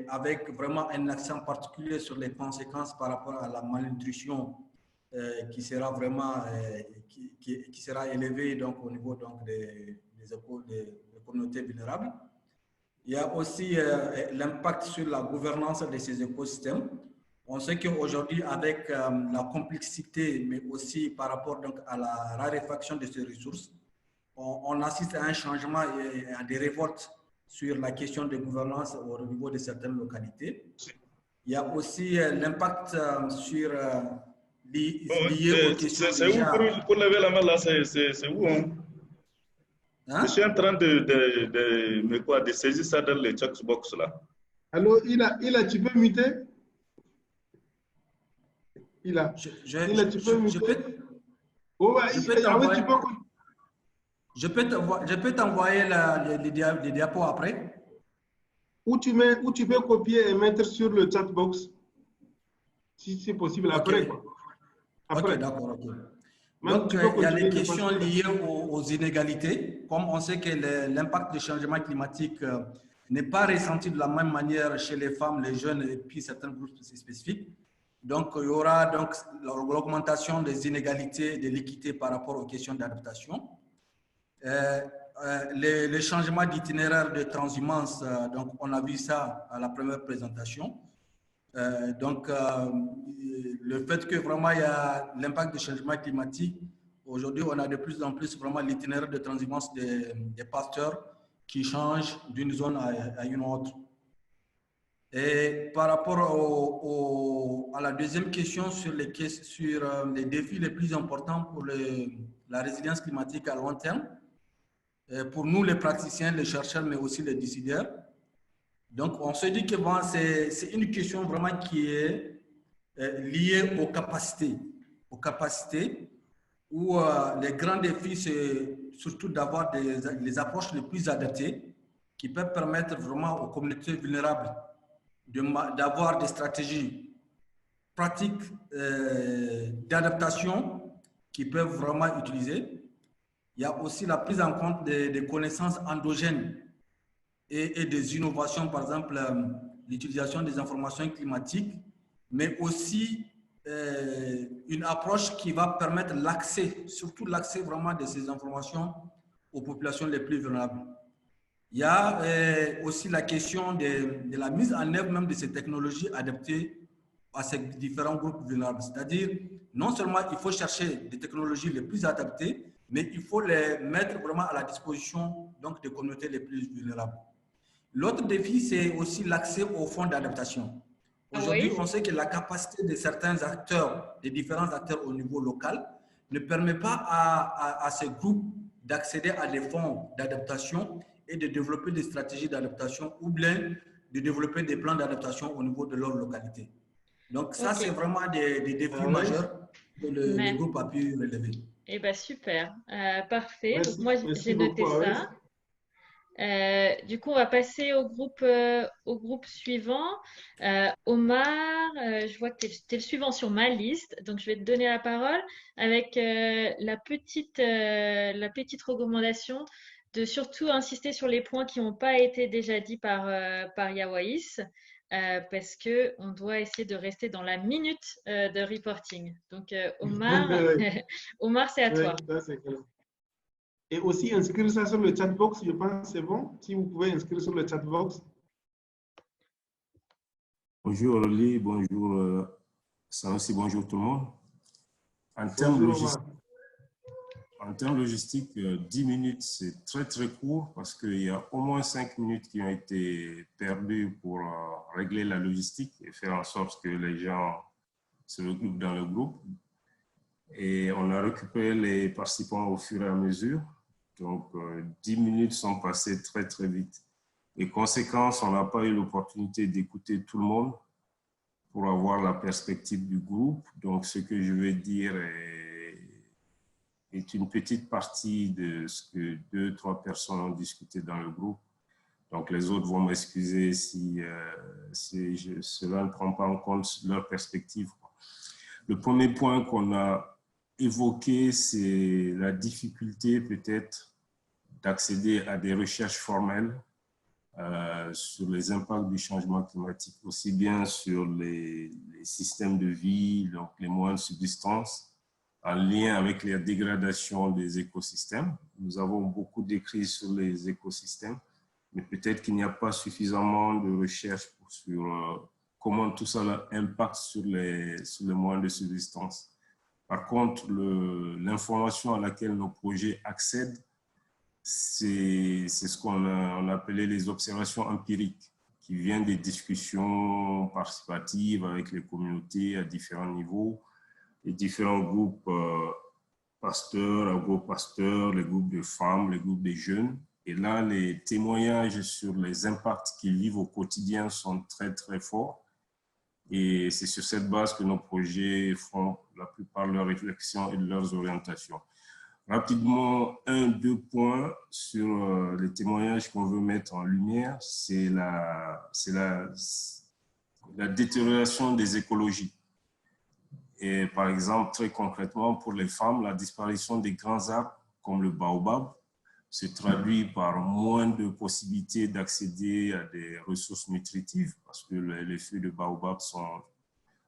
avec vraiment un accent particulier sur les conséquences par rapport à la malnutrition qui sera vraiment qui sera élevée donc, au niveau donc, des communautés vulnérables. Il y a aussi l'impact sur la gouvernance de ces écosystèmes. On sait qu'aujourd'hui, avec la complexité, mais aussi par rapport donc, à la raréfaction de ces ressources, on assiste à un changement et à des révoltes sur la question de gouvernance au niveau de certaines localités. Il y a aussi l'impact sur lié aux questions. C'est où pour lever la main là? C'est où hein? Je suis en train de saisir ça dans les checkbox là. Allô, Ila, tu peux muter? Ila, tu peux muter? Je peux t'envoyer les diapos après. Ou tu peux copier et mettre sur le chat box, si c'est possible, après. Quoi. Après. Ok, d'accord. Okay. Donc, il y a les questions liées aux inégalités. Comme on sait que l'impact du changement climatique n'est pas ressenti de la même manière chez les femmes, les jeunes et puis certains groupes spécifiques. Donc, il y aura donc l'augmentation des inégalités et de l'équité par rapport aux questions d'adaptation. Les changements d'itinéraire de transhumance, donc on a vu ça à la première présentation. Le fait que vraiment il y a l'impact du changement climatique, aujourd'hui on a de plus en plus vraiment l'itinéraire de transhumance des pasteurs qui changent d'une zone à une autre. Et par rapport à la deuxième question sur les défis les plus importants pour la résilience climatique à long terme, pour nous les praticiens, les chercheurs, mais aussi les décideurs. Donc, on se dit que bon, c'est une question vraiment qui est liée aux capacités où les grands défis, c'est surtout d'avoir les approches les plus adaptées qui peuvent permettre vraiment aux communautés vulnérables d'avoir des stratégies pratiques d'adaptation qu'ils peuvent vraiment utiliser. Il y a aussi la prise en compte des connaissances endogènes et des innovations, par exemple l'utilisation des informations climatiques, mais aussi une approche qui va permettre l'accès, surtout l'accès vraiment de ces informations aux populations les plus vulnérables. Il y a aussi la question de la mise en œuvre même de ces technologies adaptées à ces différents groupes vulnérables. C'est-à-dire, non seulement il faut chercher des technologies les plus adaptées, mais il faut les mettre vraiment à la disposition donc, des communautés les plus vulnérables. L'autre défi, c'est aussi l'accès aux fonds d'adaptation. Aujourd'hui, on sait que la capacité de certains acteurs, des différents acteurs au niveau local, ne permet pas à ces groupes d'accéder à des fonds d'adaptation et de développer des stratégies d'adaptation ou bien de développer des plans d'adaptation au niveau de leur localité. Donc ça, c'est vraiment des défis majeurs que le groupe a pu relever. Eh bien, super. Parfait. Merci, donc, moi, j'ai noté ça. Du coup, on va passer au groupe suivant. Omar, je vois que tu es le suivant sur ma liste, donc je vais te donner la parole avec la petite recommandation de surtout insister sur les points qui n'ont pas été déjà dits par Yawaïs, parce qu'on doit essayer de rester dans la minute de reporting. Donc, Omar, Omar, c'est à toi. Et aussi inscrire ça sur le chat box, je pense c'est bon. Si vous pouvez inscrire sur le chat box. Bonjour Aurélie, bonjour Sanoussi, bonjour tout le monde. En termes logistiques, 10 minutes c'est très très court parce qu'il y a au moins 5 minutes qui ont été perdues pour régler la logistique et faire en sorte que les gens se regroupent dans le groupe. Et on a récupéré les participants au fur et à mesure. Donc, 10 minutes sont passées très, très vite. Et conséquence, on n'a pas eu l'opportunité d'écouter tout le monde pour avoir la perspective du groupe. Donc, ce que je veux dire est une petite partie de ce que 2-3 personnes ont discuté dans le groupe. Donc, les autres vont m'excuser si cela ne prend pas en compte leur perspective. Le premier point qu'on a évoqué, c'est la difficulté peut-être d'accéder à des recherches formelles sur les impacts du changement climatique, aussi bien sur les systèmes de vie, donc les moyens de subsistance, en lien avec la dégradation des écosystèmes. Nous avons beaucoup d'écrits sur les écosystèmes, mais peut-être qu'il n'y a pas suffisamment de recherches sur comment tout ça impacte sur les moyens de subsistance. Par contre, l'information à laquelle nos projets accèdent, c'est ce qu'on appelait les observations empiriques, qui viennent des discussions participatives avec les communautés à différents niveaux, les différents groupes pasteurs, agro-pasteurs, les groupes de femmes, les groupes de jeunes. Et là, les témoignages sur les impacts qu'ils vivent au quotidien sont très, très forts. Et c'est sur cette base que nos projets font la plupart de leurs réflexions et de leurs orientations. Rapidement, 2 points sur les témoignages qu'on veut mettre en lumière, c'est la détérioration des écologies. Et par exemple, très concrètement, pour les femmes, la disparition des grands arbres comme le baobab se traduit par moins de possibilités d'accéder à des ressources nutritives parce que les feuilles de baobab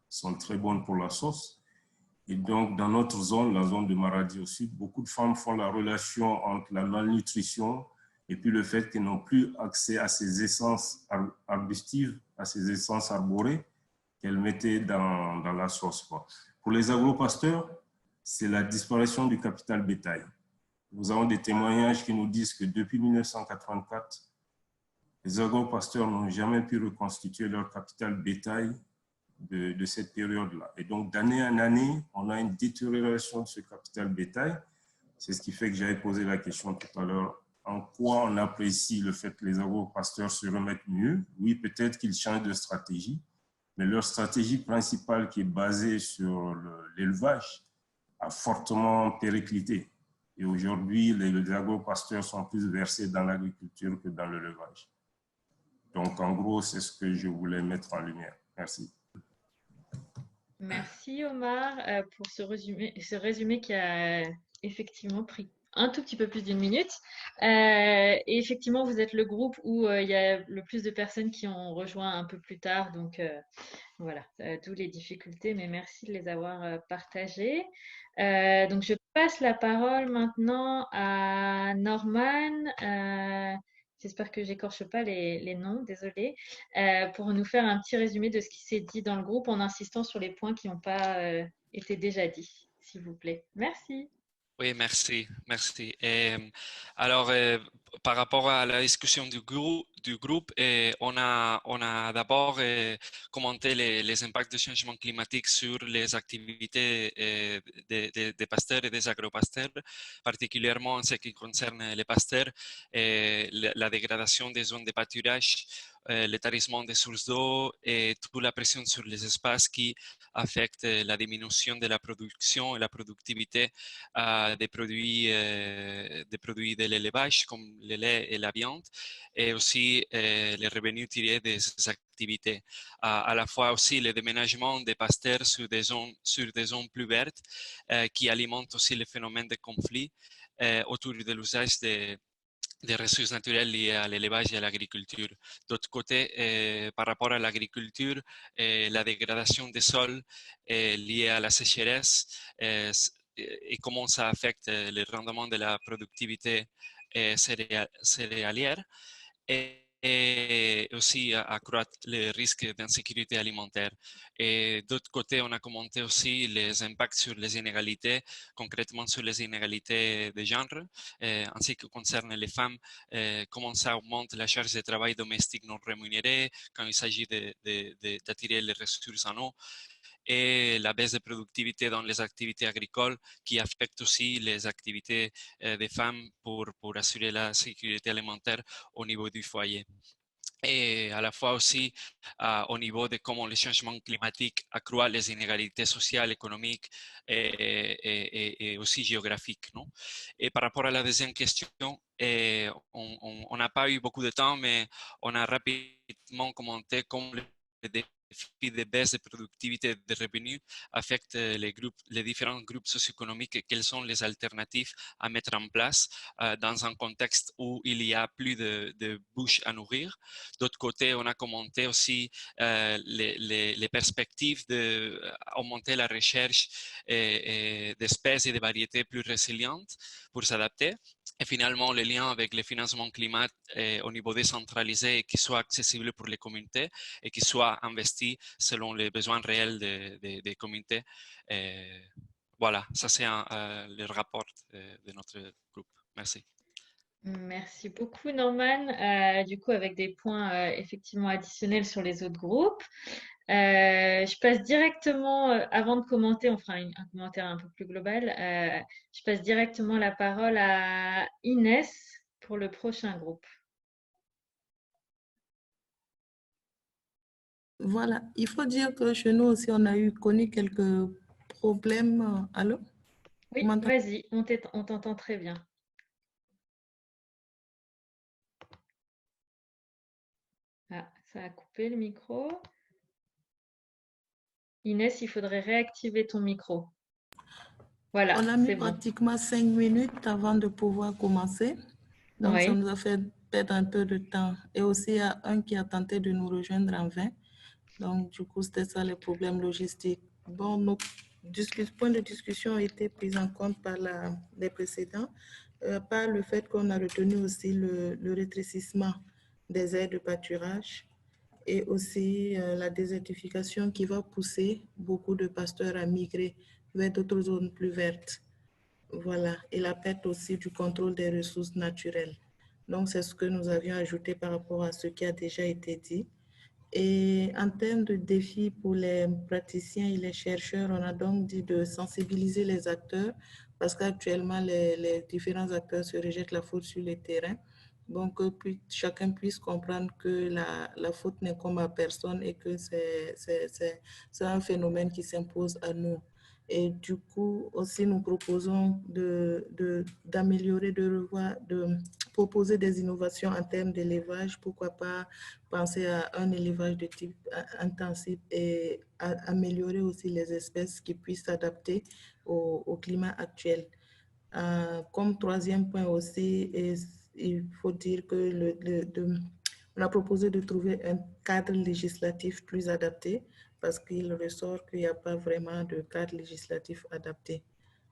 sont très bonnes pour la sauce. Et donc, dans notre zone, la zone de Maradi au sud, beaucoup de femmes font la relation entre la malnutrition et puis le fait qu'elles n'ont plus accès à ces essences arbustives, à ces essences arborées qu'elles mettaient dans la sauce. Pour les agro-pasteurs, c'est la disparition du capital bétail. Nous avons des témoignages qui nous disent que depuis 1984, les agro-pasteurs n'ont jamais pu reconstituer leur capital bétail de cette période-là. Et donc, d'année en année, on a une détérioration de ce capital bétail. C'est ce qui fait que j'avais posé la question tout à l'heure. En quoi on apprécie le fait que les agro-pasteurs se remettent mieux? Oui, peut-être qu'ils changent de stratégie, mais leur stratégie principale qui est basée sur l'élevage a fortement périclité. Et aujourd'hui, les agro-pasteurs sont plus versés dans l'agriculture que dans l'élevage. Donc, en gros, c'est ce que je voulais mettre en lumière. Merci. Merci Omar pour ce résumé qui a effectivement pris un tout petit peu plus d'1 minute. Et effectivement, vous êtes le groupe où il y a le plus de personnes qui ont rejoint un peu plus tard. Donc voilà, d'où les difficultés, mais merci de les avoir partagées. Donc je passe la parole maintenant à Norman. J'espère que j'écorche pas les noms, désolée, pour nous faire un petit résumé de ce qui s'est dit dans le groupe en insistant sur les points qui n'ont pas été déjà dits, s'il vous plaît. Merci. Oui, merci. Alors, par rapport à la discussion du groupe, on a d'abord commenté les impacts du changement climatique sur les activités des pasteurs et des agropasteurs, particulièrement en ce qui concerne les pasteurs, la dégradation des zones de pâturage, le tarissement des sources d'eau et toute la pression sur les espaces qui affecte la diminution de la production et la productivité des produits de l'élevage comme le lait et la viande, et aussi les revenus tirés de ces activités. À la fois aussi le déménagement des pasteurs sur des zones plus vertes qui alimentent aussi le phénomène de conflit autour de l'usage des ressources naturelles liées à l'élevage et à l'agriculture. D'autre côté, par rapport à l'agriculture, la dégradation des sols liée à la sécheresse et comment ça affecte le rendement de la productivité céréalière et aussi accroître les risques d'insécurité alimentaire. Et d'autre côté, on a commenté aussi les impacts sur les inégalités, concrètement sur les inégalités de genre, ainsi que concerne les femmes, comment ça augmente la charge de travail domestique non rémunérée quand il s'agit d'attirer les ressources en eau, et la baisse de productivité dans les activités agricoles qui affecte aussi les activités des femmes pour assurer la sécurité alimentaire au niveau du foyer. Et à la fois aussi au niveau de comment le changement climatique accroît les inégalités sociales, économiques et aussi géographiques, non? Et par rapport à la deuxième question, on n'a pas eu beaucoup de temps, mais on a rapidement commenté comment le défis de baisse de productivité et de revenus affectent les différents groupes socio-économiques et quelles sont les alternatives à mettre en place dans un contexte où il y a plus de bouches à nourrir. D'autre côté, on a commenté aussi les perspectives d'augmenter la recherche d'espèces et de variétés plus résilientes pour s'adapter. Et finalement, le lien avec le financement climat au niveau décentralisé et qui soit accessible pour les communautés et qui soit investi selon les besoins réels des communautés. Voilà, ça c'est le rapport de notre groupe. Merci. Merci beaucoup, Norman. Du coup, avec des points effectivement additionnels sur les autres groupes. Je passe directement, avant de commenter, on fera un commentaire un peu plus global. Je passe directement la parole à Inès pour le prochain groupe. Voilà, il faut dire que chez nous aussi, on a connu quelques problèmes. Allô? Oui, vas-y, on t'entend très bien. Ah, ça a coupé le micro. Inès, il faudrait réactiver ton micro. Voilà, on a mis pratiquement 5 minutes avant de pouvoir commencer. Donc, oui. Ça nous a fait perdre un peu de temps. Et aussi, il y a un qui a tenté de nous rejoindre en vain. Donc, du coup, c'était ça les problèmes logistiques. Bon, nos points de discussion ont été pris en compte par les précédents, par le fait qu'on a retenu aussi le rétrécissement des aires de pâturage et aussi la désertification qui va pousser beaucoup de pasteurs à migrer vers d'autres zones plus vertes. Voilà, et la perte aussi du contrôle des ressources naturelles. Donc, c'est ce que nous avions ajouté par rapport à ce qui a déjà été dit. Et en termes de défis pour les praticiens et les chercheurs, on a donc dit de sensibiliser les acteurs parce qu'actuellement, les différents acteurs se rejettent la faute sur le terrain. Donc, que chacun puisse comprendre que la faute n'incombe à personne et que c'est un phénomène qui s'impose à nous. Et du coup, aussi, nous proposons d'améliorer, de proposer des innovations en termes d'élevage. Pourquoi pas penser à un élevage de type intensif et améliorer aussi les espèces qui puissent s'adapter au climat actuel. Comme troisième point aussi, il faut dire que on a proposé de trouver un cadre législatif plus adapté parce qu'il ressort qu'il n'y a pas vraiment de cadre législatif adapté.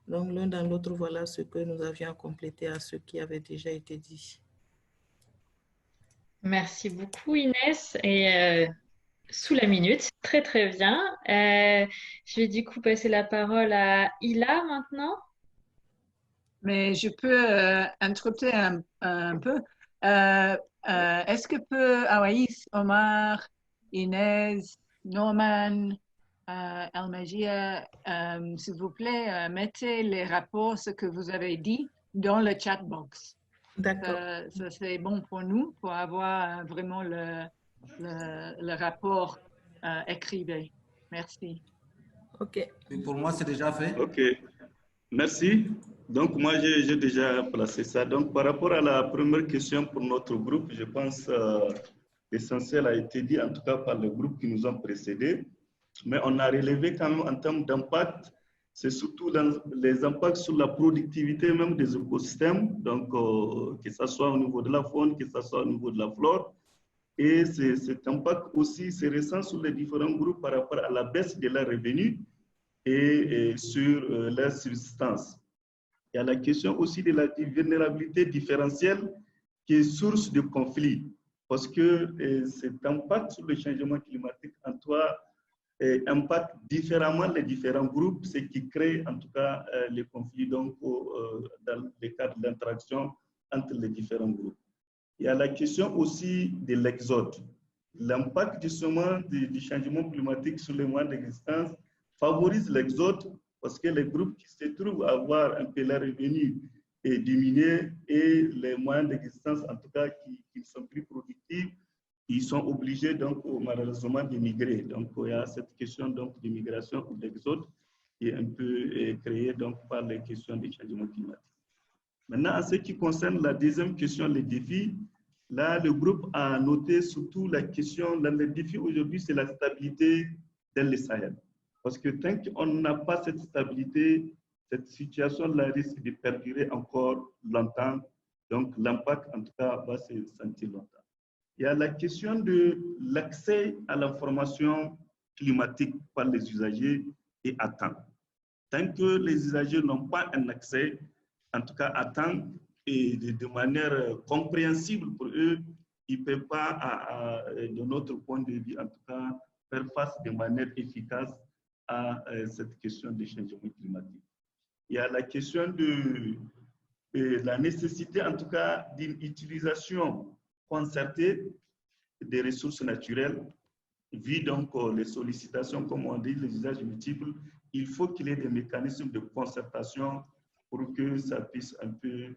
Donc, l'un dans l'autre, voilà ce que nous avions complété à ce qui avait déjà été dit. Merci beaucoup, Inès. Et sous la minute, très très bien. Je vais du coup passer la parole à Ila maintenant. Mais je peux interrupter un peu. Est-ce que Awaïs, Omar, Inès, Norman, Almagia, s'il vous plaît, mettez les rapports, ce que vous avez dit, dans le chat box. D'accord. Ça c'est bon pour nous, pour avoir vraiment le rapport écrivé. Merci. OK. Et pour moi, c'est déjà fait. OK. Merci. Donc, moi, j'ai déjà placé ça. Donc, par rapport à la première question pour notre groupe, je pense l'essentiel a été dit, en tout cas par le groupe qui nous ont précédés. Mais on a relevé quand même en termes d'impact, c'est surtout les impacts sur la productivité même des écosystèmes, donc que ce soit au niveau de la faune, que ce soit au niveau de la flore. Et cet impact aussi, c'est récent sur les différents groupes par rapport à la baisse de leurs revenus et sur leur subsistance. Il y a la question aussi de la vulnérabilité différentielle qui est source de conflits, parce que cet impact sur le changement climatique en toi impacte différemment les différents groupes, ce qui crée en tout cas les conflits donc, dans le cadre de l'interaction entre les différents groupes. Il y a la question aussi de l'exode. L'impact justement du changement climatique sur les moyens d'existence favorise l'exode parce que les groupes qui se trouvent à avoir un peu leur revenu diminué et les moyens d'existence, en tout cas, qui sont plus productifs, ils sont obligés donc malheureusement de migrer. Donc il y a cette question donc de migration ou d'exode qui est un peu créée donc par les questions du changement climatique. Maintenant, en ce qui concerne la deuxième question, les défis, Là, le groupe a noté surtout la question, le défi aujourd'hui, c'est la stabilité dans le Sahel. Parce que tant qu'on n'a pas cette stabilité, cette situation-là risque de perdurer encore longtemps. Donc, l'impact, en tout cas, va se sentir longtemps. Il y a la question de l'accès à l'information climatique par les usagers et à temps. Tant que les usagers n'ont pas un accès, en tout cas à temps, et de manière compréhensible pour eux, ils ne peuvent pas, de notre point de vue, en tout cas, faire face de manière efficace à cette question des changements climatiques. Il y a la question de la nécessité, en tout cas, d'une utilisation concertée des ressources naturelles. Vu donc les sollicitations, comme on dit, les usages multiples, il faut qu'il y ait des mécanismes de concertation pour que ça puisse un peu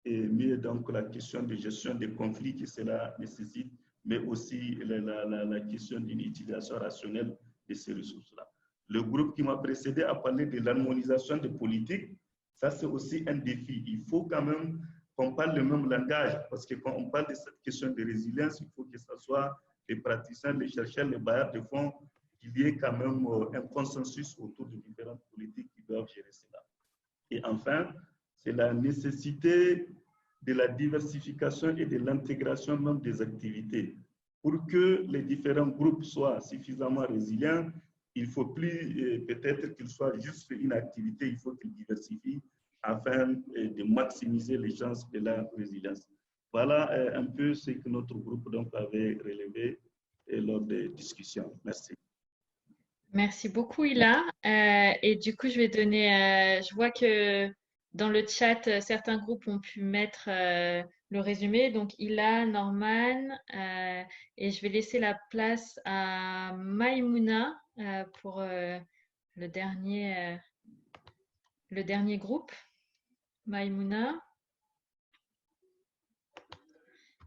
mieux donc la question de gestion des conflits que cela nécessite, mais aussi la question d'une utilisation rationnelle de ces ressources-là. Le groupe qui m'a précédé a parlé de l'harmonisation des politiques. Ça, c'est aussi un défi. Il faut quand même qu'on parle le même langage, parce que quand on parle de cette question de résilience, il faut que ce soit les praticiens, les chercheurs, les bailleurs de fonds, qu'il y ait quand même un consensus autour de différentes politiques qui doivent gérer cela. Et enfin, c'est la nécessité de la diversification et de l'intégration même des activités. Pour que les différents groupes soient suffisamment résilients, il ne faut plus peut-être qu'ils soient juste une activité, il faut qu'ils diversifient afin de maximiser les chances de la résilience. Voilà un peu ce que notre groupe donc avait relevé lors des discussions. Merci. Merci beaucoup, Ila. Et du coup, je vais donner, je vois que dans le chat, certains groupes ont pu mettre le résumé. Donc, Ila, Norman, et je vais laisser la place à Maïmouna pour le dernier groupe. Maïmouna.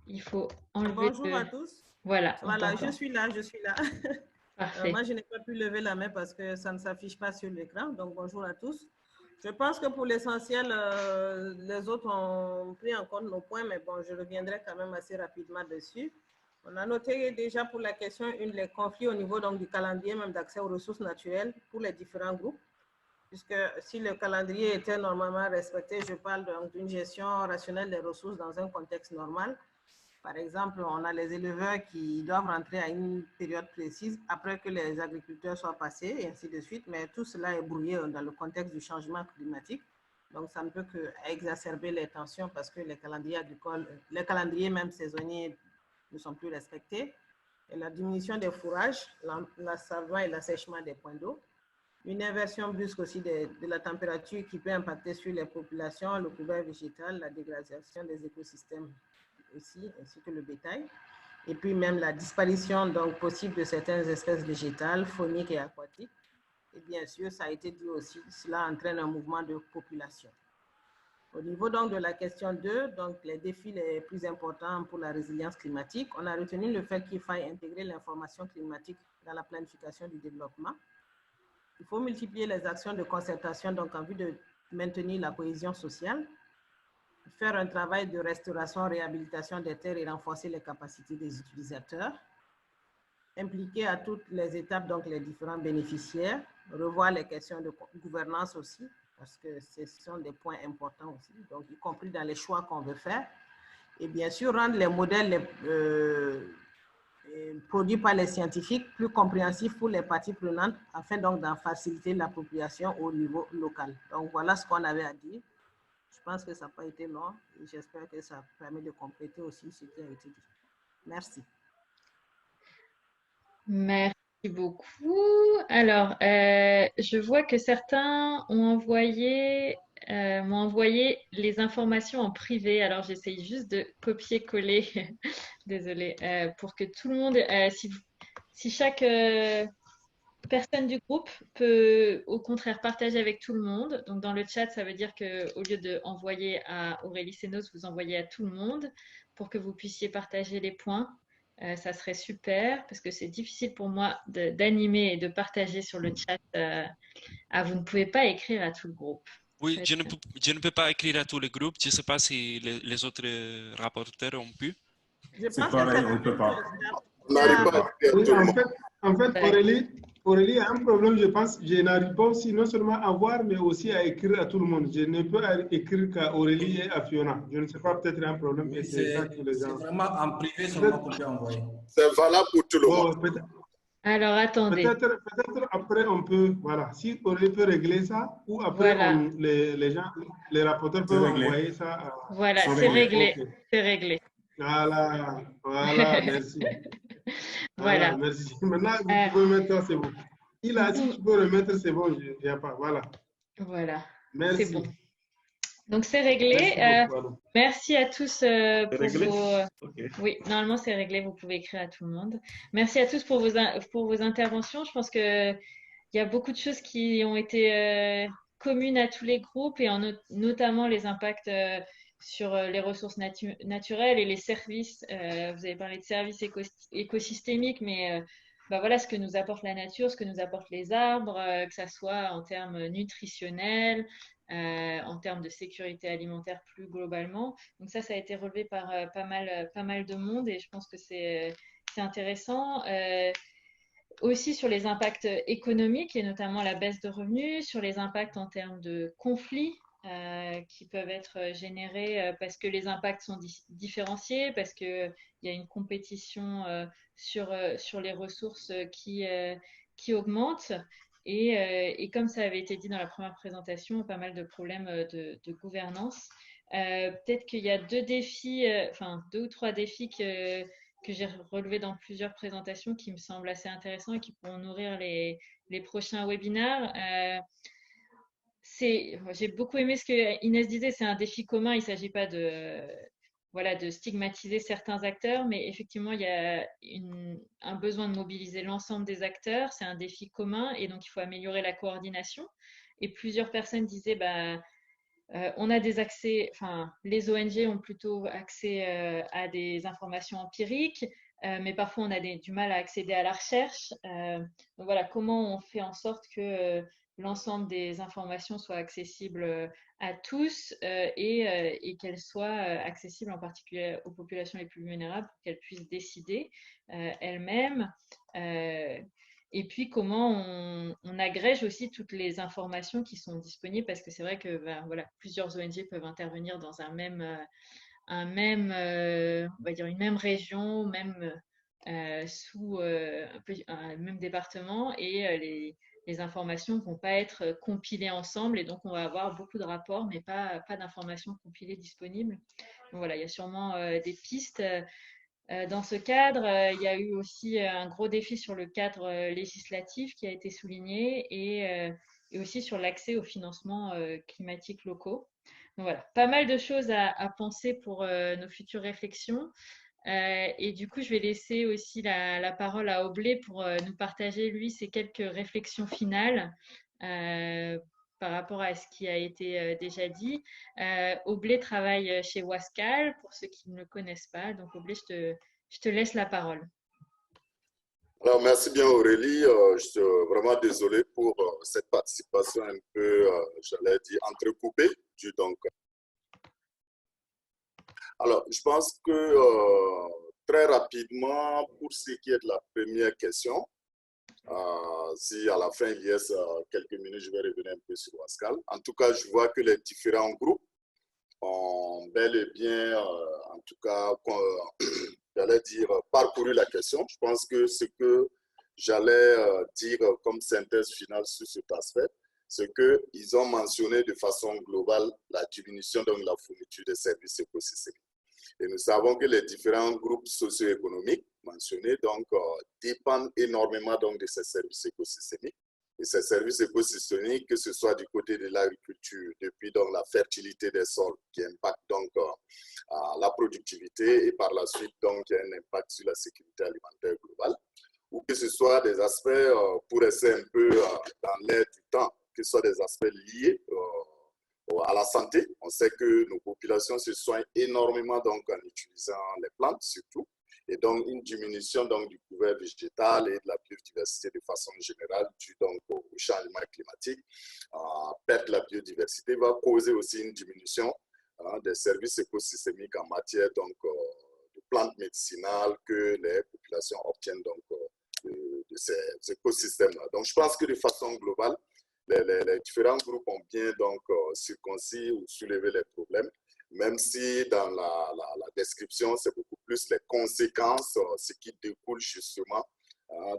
Il faut enlever. Bonjour à tous. Voilà. Voilà, je suis là. Parfait. Moi, je n'ai pas pu lever la main parce que ça ne s'affiche pas sur l'écran. Donc, bonjour à tous. Je pense que pour l'essentiel, les autres ont pris en compte nos points, mais bon, je reviendrai quand même assez rapidement dessus. On a noté déjà pour la question les conflits au niveau donc, du calendrier, même d'accès aux ressources naturelles pour les différents groupes. Puisque si le calendrier était normalement respecté, je parle d'une gestion rationnelle des ressources dans un contexte normal. Par exemple, on a les éleveurs qui doivent rentrer à une période précise après que les agriculteurs soient passés et ainsi de suite. Mais tout cela est brouillé dans le contexte du changement climatique. Donc, ça ne peut qu'exacerber les tensions parce que les calendriers agricoles, les calendriers même saisonniers ne sont plus respectés. Et la diminution des fourrages, l'assèchement et l'assèchement des points d'eau. Une inversion brusque aussi de la température qui peut impacter sur les populations, le couvert végétal, la dégradation des écosystèmes aussi, ainsi que le bétail. Et puis même la disparition donc, possible de certaines espèces végétales, fauniques et aquatiques. Et bien sûr, ça a été dit aussi, cela entraîne un mouvement de population. Au niveau donc de la question 2, donc les défis les plus importants pour la résilience climatique, on a retenu le fait qu'il faille intégrer l'information climatique dans la planification du développement. Il faut multiplier les actions de concertation donc en vue de maintenir la cohésion sociale, faire un travail de restauration, réhabilitation des terres et renforcer les capacités des utilisateurs, impliquer à toutes les étapes donc les différents bénéficiaires, revoir les questions de gouvernance aussi, parce que ce sont des points importants aussi, donc y compris dans les choix qu'on veut faire, et bien sûr rendre les modèles produits par les scientifiques plus compréhensifs pour les parties prenantes afin donc d'en faciliter l'appropriation au niveau local. Donc voilà ce qu'on avait à dire. Je pense que ça n'a pas été long et j'espère que ça permet de compléter aussi ce qui a été dit. Merci. Merci beaucoup. Alors, je vois que certains m'ont envoyé les informations en privé. Alors, j'essaye juste de copier-coller, désolée, pour que tout le monde, si chaque personne du groupe peut au contraire partager avec tout le monde. Donc, dans le chat, ça veut dire qu'au lieu d'envoyer à Aurélie Sénos, vous envoyez à tout le monde pour que vous puissiez partager les points. Ça serait super parce que c'est difficile pour moi d'animer et de partager sur le chat. Vous ne pouvez pas écrire à tout le groupe. Oui, je ne peux pas écrire à tous les groupes. Je ne sais pas si les autres rapporteurs ont pu. C'est pareil, on ne peut pas. On n'arrive pas à écrire Oui, tout le monde. en fait, Aurélie a un problème, je pense. Je n'arrive pas aussi non seulement à voir, mais aussi à écrire à tout le monde. Je ne peux écrire qu'à Aurélie et à Fiona. Je ne sais pas, peut-être un problème. Oui, c'est ça que les c'est gens... vraiment en privé seulement qu'on peut envoyer. C'est valable pour tout le monde. Alors, attendez. Peut-être après, on peut, voilà, si Aurélie peut régler ça, ou après, Voilà. les gens, les rapporteurs peuvent envoyer ça à... Voilà, c'est réglé. Okay. C'est réglé. Voilà, merci. Voilà. Merci. Maintenant, vous pouvez mettre, c'est bon. Si tu peux remettre, c'est bon, je viens pas. Voilà. Voilà. Merci. C'est bon. Donc, c'est réglé. Merci à tous pour vos... Okay. Oui, normalement, c'est réglé. Vous pouvez écrire à tout le monde. Merci à tous pour vos interventions. Je pense qu'il y a beaucoup de choses qui ont été communes à tous les groupes et notamment les impacts sur les ressources naturelles et les services. Vous avez parlé de services écosystémiques, mais voilà ce que nous apporte la nature, ce que nous apportent les arbres, que ce soit en termes nutritionnels, en termes de sécurité alimentaire plus globalement. Donc ça a été relevé par pas mal de monde et je pense que c'est intéressant. Aussi sur les impacts économiques et notamment la baisse de revenus, sur les impacts en termes de conflits qui peuvent être générés parce que les impacts sont différenciés, parce qu'il y a une compétition sur les ressources qui augmente. Et comme ça avait été dit dans la première présentation, pas mal de problèmes de gouvernance. Peut-être qu'il y a deux ou trois défis que j'ai relevés dans plusieurs présentations qui me semblent assez intéressants et qui pourront nourrir les prochains webinaires. J'ai beaucoup aimé ce que Inès disait, c'est un défi commun, il ne s'agit pas de stigmatiser certains acteurs, mais effectivement, il y a un besoin de mobiliser l'ensemble des acteurs, c'est un défi commun et donc il faut améliorer la coordination. Et plusieurs personnes disaient, on a des accès, les ONG ont plutôt accès à des informations empiriques, mais parfois on a du mal à accéder à la recherche. Donc voilà, comment on fait en sorte que l'ensemble des informations soient accessibles à tous et qu'elles soient accessibles en particulier aux populations les plus vulnérables pour qu'elles puissent décider elles-mêmes. Et puis, comment on agrège aussi toutes les informations qui sont disponibles, parce que c'est vrai que plusieurs ONG peuvent intervenir dans on va dire une même région, même sous un même département, et les informations ne vont pas être compilées ensemble, et donc on va avoir beaucoup de rapports, mais pas d'informations compilées disponibles. Donc voilà, il y a sûrement des pistes. Dans ce cadre, il y a eu aussi un gros défi sur le cadre législatif qui a été souligné et aussi sur l'accès aux financements climatiques locaux. Donc voilà, pas mal de choses à penser pour nos futures réflexions. Et du coup, je vais laisser aussi la parole à Oblé pour nous partager, lui, ses quelques réflexions finales par rapport à ce qui a été déjà dit. Oblé travaille chez Wascal, pour ceux qui ne le connaissent pas. Donc, Oblé, je te laisse la parole. Alors, merci bien Aurélie. Je suis vraiment désolé pour cette participation un peu, j'allais dire, entrecoupée. Alors, je pense que très rapidement, pour ce qui est de la première question, si à la fin il y a quelques minutes, je vais revenir un peu sur Wascal. En tout cas, je vois que les différents groupes ont bel et bien, en tout cas, j'allais dire, parcouru la question. Je pense que ce que j'allais dire comme synthèse finale sur cet aspect, c'est qu'ils ont mentionné de façon globale la diminution de la fourniture des services écosystémiques. Et nous savons que les différents groupes socio-économiques mentionnés dépendent énormément de ces services écosystémiques. Et ces services écosystémiques, que ce soit du côté de l'agriculture, depuis la fertilité des sols, qui impacte la productivité et par la suite qui a un impact sur la sécurité alimentaire globale, ou que ce soit des aspects, pour rester un peu dans l'air du temps, que ce soit des aspects liés à la santé. On sait que nos populations se soignent énormément en utilisant les plantes surtout, et donc une diminution du couvert végétal et de la biodiversité de façon générale due au changement climatique. Perdre la biodiversité va causer aussi une diminution des services écosystémiques en matière de plantes médicinales que les populations obtiennent donc, de ces écosystèmes-là. Donc, je pense que de façon globale, les différents groupes ont bien donc circoncis ou soulevé les problèmes, même si dans la description, c'est beaucoup plus les conséquences, ce qui découle justement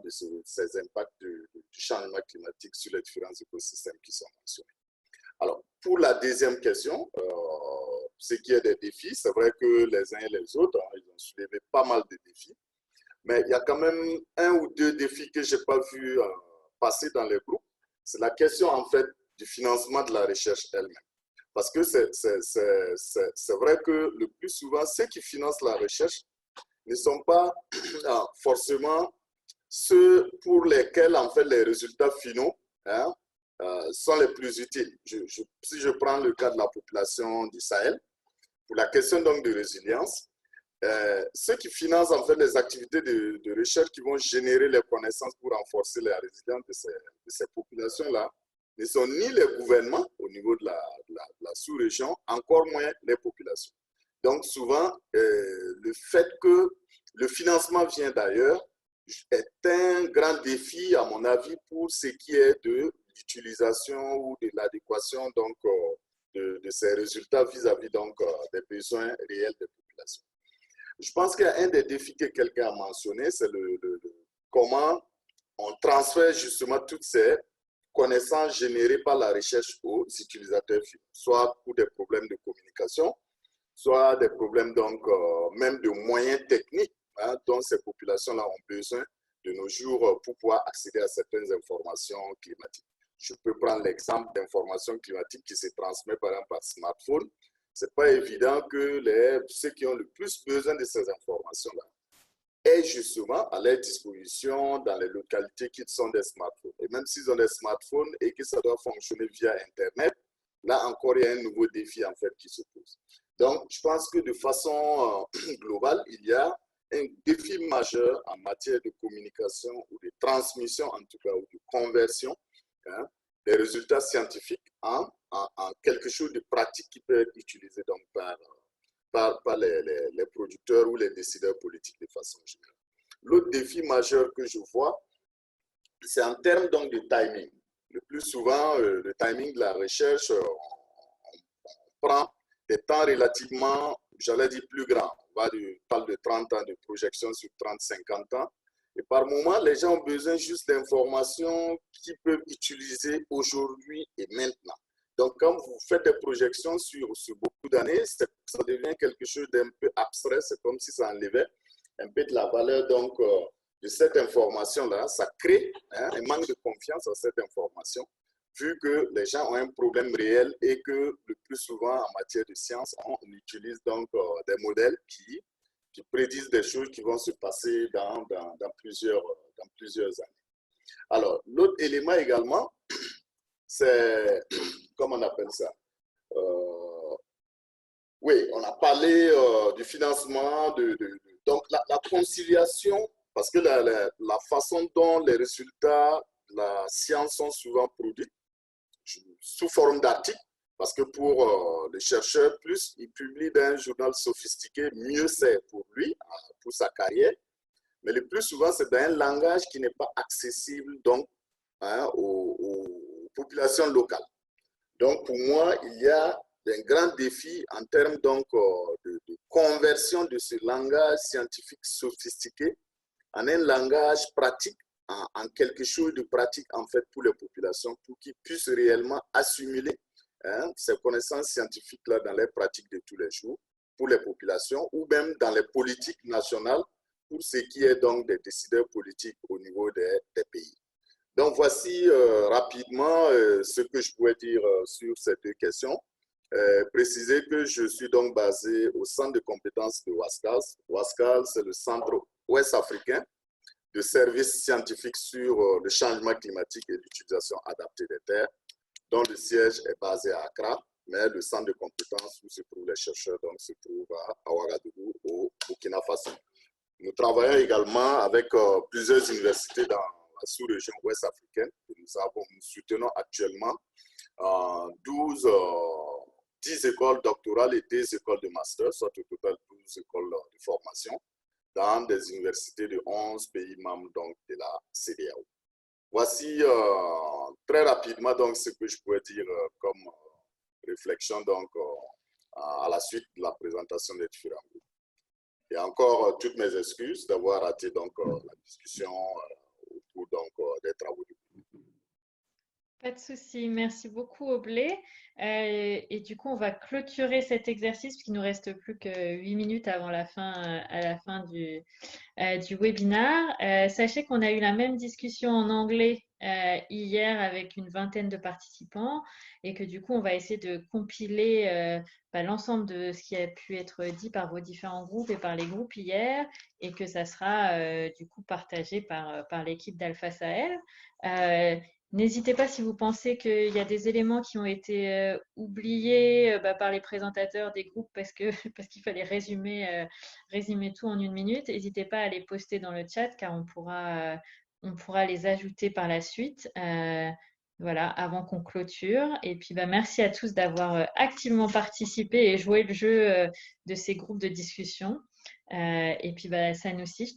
de ces impacts du changement climatique sur les différents écosystèmes qui sont mentionnés. Alors, pour la deuxième question, ce qui est des défis, c'est vrai que les uns et les autres, ils ont soulevé pas mal de défis, mais il y a quand même un ou deux défis que je n'ai pas vu passer dans les groupes. C'est la question, en fait, du financement de la recherche elle-même. Parce que c'est vrai que le plus souvent, ceux qui financent la recherche ne sont pas forcément ceux pour lesquels, en fait, les résultats finaux sont les plus utiles. Si je prends le cas de la population du Sahel, pour la question donc de résilience, ceux qui financent en fait les activités de recherche qui vont générer les connaissances pour renforcer la résilience de ces populations-là ne sont ni les gouvernements au niveau de la sous-région, encore moins les populations. Donc souvent, le fait que le financement vient d'ailleurs est un grand défi, à mon avis, pour ce qui est de l'utilisation ou de l'adéquation donc de ces résultats vis-à-vis donc des besoins réels des populations. Je pense qu'il y a un des défis que quelqu'un a mentionné, c'est comment on transfère justement toutes ces connaissances générées par la recherche aux utilisateurs finaux, soit pour des problèmes de communication, soit des problèmes donc même de moyens techniques dont ces populations-là ont besoin de nos jours pour pouvoir accéder à certaines informations climatiques. Je peux prendre l'exemple d'informations climatiques qui se transmettent par exemple par smartphone. Ce n'est pas évident que ceux qui ont le plus besoin de ces informations-là aient justement à leur disposition dans les localités qui sont des smartphones. Et même s'ils ont des smartphones et que ça doit fonctionner via Internet, là encore, il y a un nouveau défi en fait qui se pose. Donc, je pense que de façon globale, il y a un défi majeur en matière de communication ou de transmission, en tout cas, ou de conversion des résultats scientifiques en quelque chose de pratique qui peut être utilisé donc par les producteurs ou les décideurs politiques de façon générale. L'autre défi majeur que je vois, c'est en termes donc de timing. Le plus souvent, le timing de la recherche, on prend des temps relativement, j'allais dire, plus grands. On parle de 30 ans de projection sur 30-50 ans. Et par moment, les gens ont besoin juste d'informations qu'ils peuvent utiliser aujourd'hui et maintenant. Donc, quand vous faites des projections sur beaucoup d'années, ça devient quelque chose d'un peu abstrait. C'est comme si ça enlevait un peu de la valeur donc, de cette information-là. Ça crée un manque de confiance à cette information, vu que les gens ont un problème réel et que le plus souvent, en matière de science, on utilise donc des modèles qui prédisent des choses qui vont se passer dans plusieurs années. Alors, l'autre élément également, c'est, comment on appelle ça? Oui, on a parlé du financement, donc la conciliation, parce que la façon dont les résultats de la science sont souvent produits, sous forme d'articles, parce que pour les chercheurs, plus il publie dans un journal sophistiqué, mieux c'est pour lui, pour sa carrière. Mais le plus souvent, c'est dans un langage qui n'est pas accessible donc, aux populations locales. Donc, pour moi, il y a un grand défi en termes donc, de conversion de ce langage scientifique sophistiqué en un langage pratique, en quelque chose de pratique en fait pour les populations, pour qu'ils puissent réellement assimiler ces connaissances scientifiques-là dans les pratiques de tous les jours pour les populations ou même dans les politiques nationales pour ce qui est donc des décideurs politiques au niveau des pays. Donc voici rapidement ce que je pourrais dire sur ces deux questions. Préciser que je suis donc basé au centre de compétences de WASCAS. WASCAS, c'est le centre ouest africain de services scientifiques sur le changement climatique et l'utilisation adaptée des terres, dont le siège est basé à Accra, mais le centre de compétences où se trouvent les chercheurs donc, se trouve à Ouagadougou, au Burkina Faso. Nous travaillons également avec plusieurs universités dans la sous-région ouest africaine. Nous soutenons actuellement 10 écoles doctorales et 10 écoles de master, soit au total 12 12 écoles de formation dans des universités de 11 pays membres donc, de la CEDEAO. Voici très rapidement donc, ce que je pourrais dire comme réflexion donc, à la suite de la présentation des différents groupes. Et encore toutes mes excuses d'avoir raté donc, la discussion au cours donc, des travaux du groupe. Pas de souci, merci beaucoup Oblé. Et du coup, on va clôturer cet exercice puisqu'il nous reste plus que 8 minutes avant la fin, à la fin du webinaire. Sachez qu'on a eu la même discussion en anglais hier avec une vingtaine de participants et que du coup, on va essayer de compiler l'ensemble de ce qui a pu être dit par vos différents groupes et par les groupes hier et que ça sera du coup partagé par l'équipe d'Alpha Sahel. N'hésitez pas si vous pensez qu'il y a des éléments qui ont été oubliés par les présentateurs des groupes parce qu'il fallait résumer tout en 1 minute. N'hésitez pas à les poster dans le chat car on pourra les ajouter par la suite voilà, avant qu'on clôture. Et puis merci à tous d'avoir activement participé et joué le jeu de ces groupes de discussion. Et puis Sanoussi, je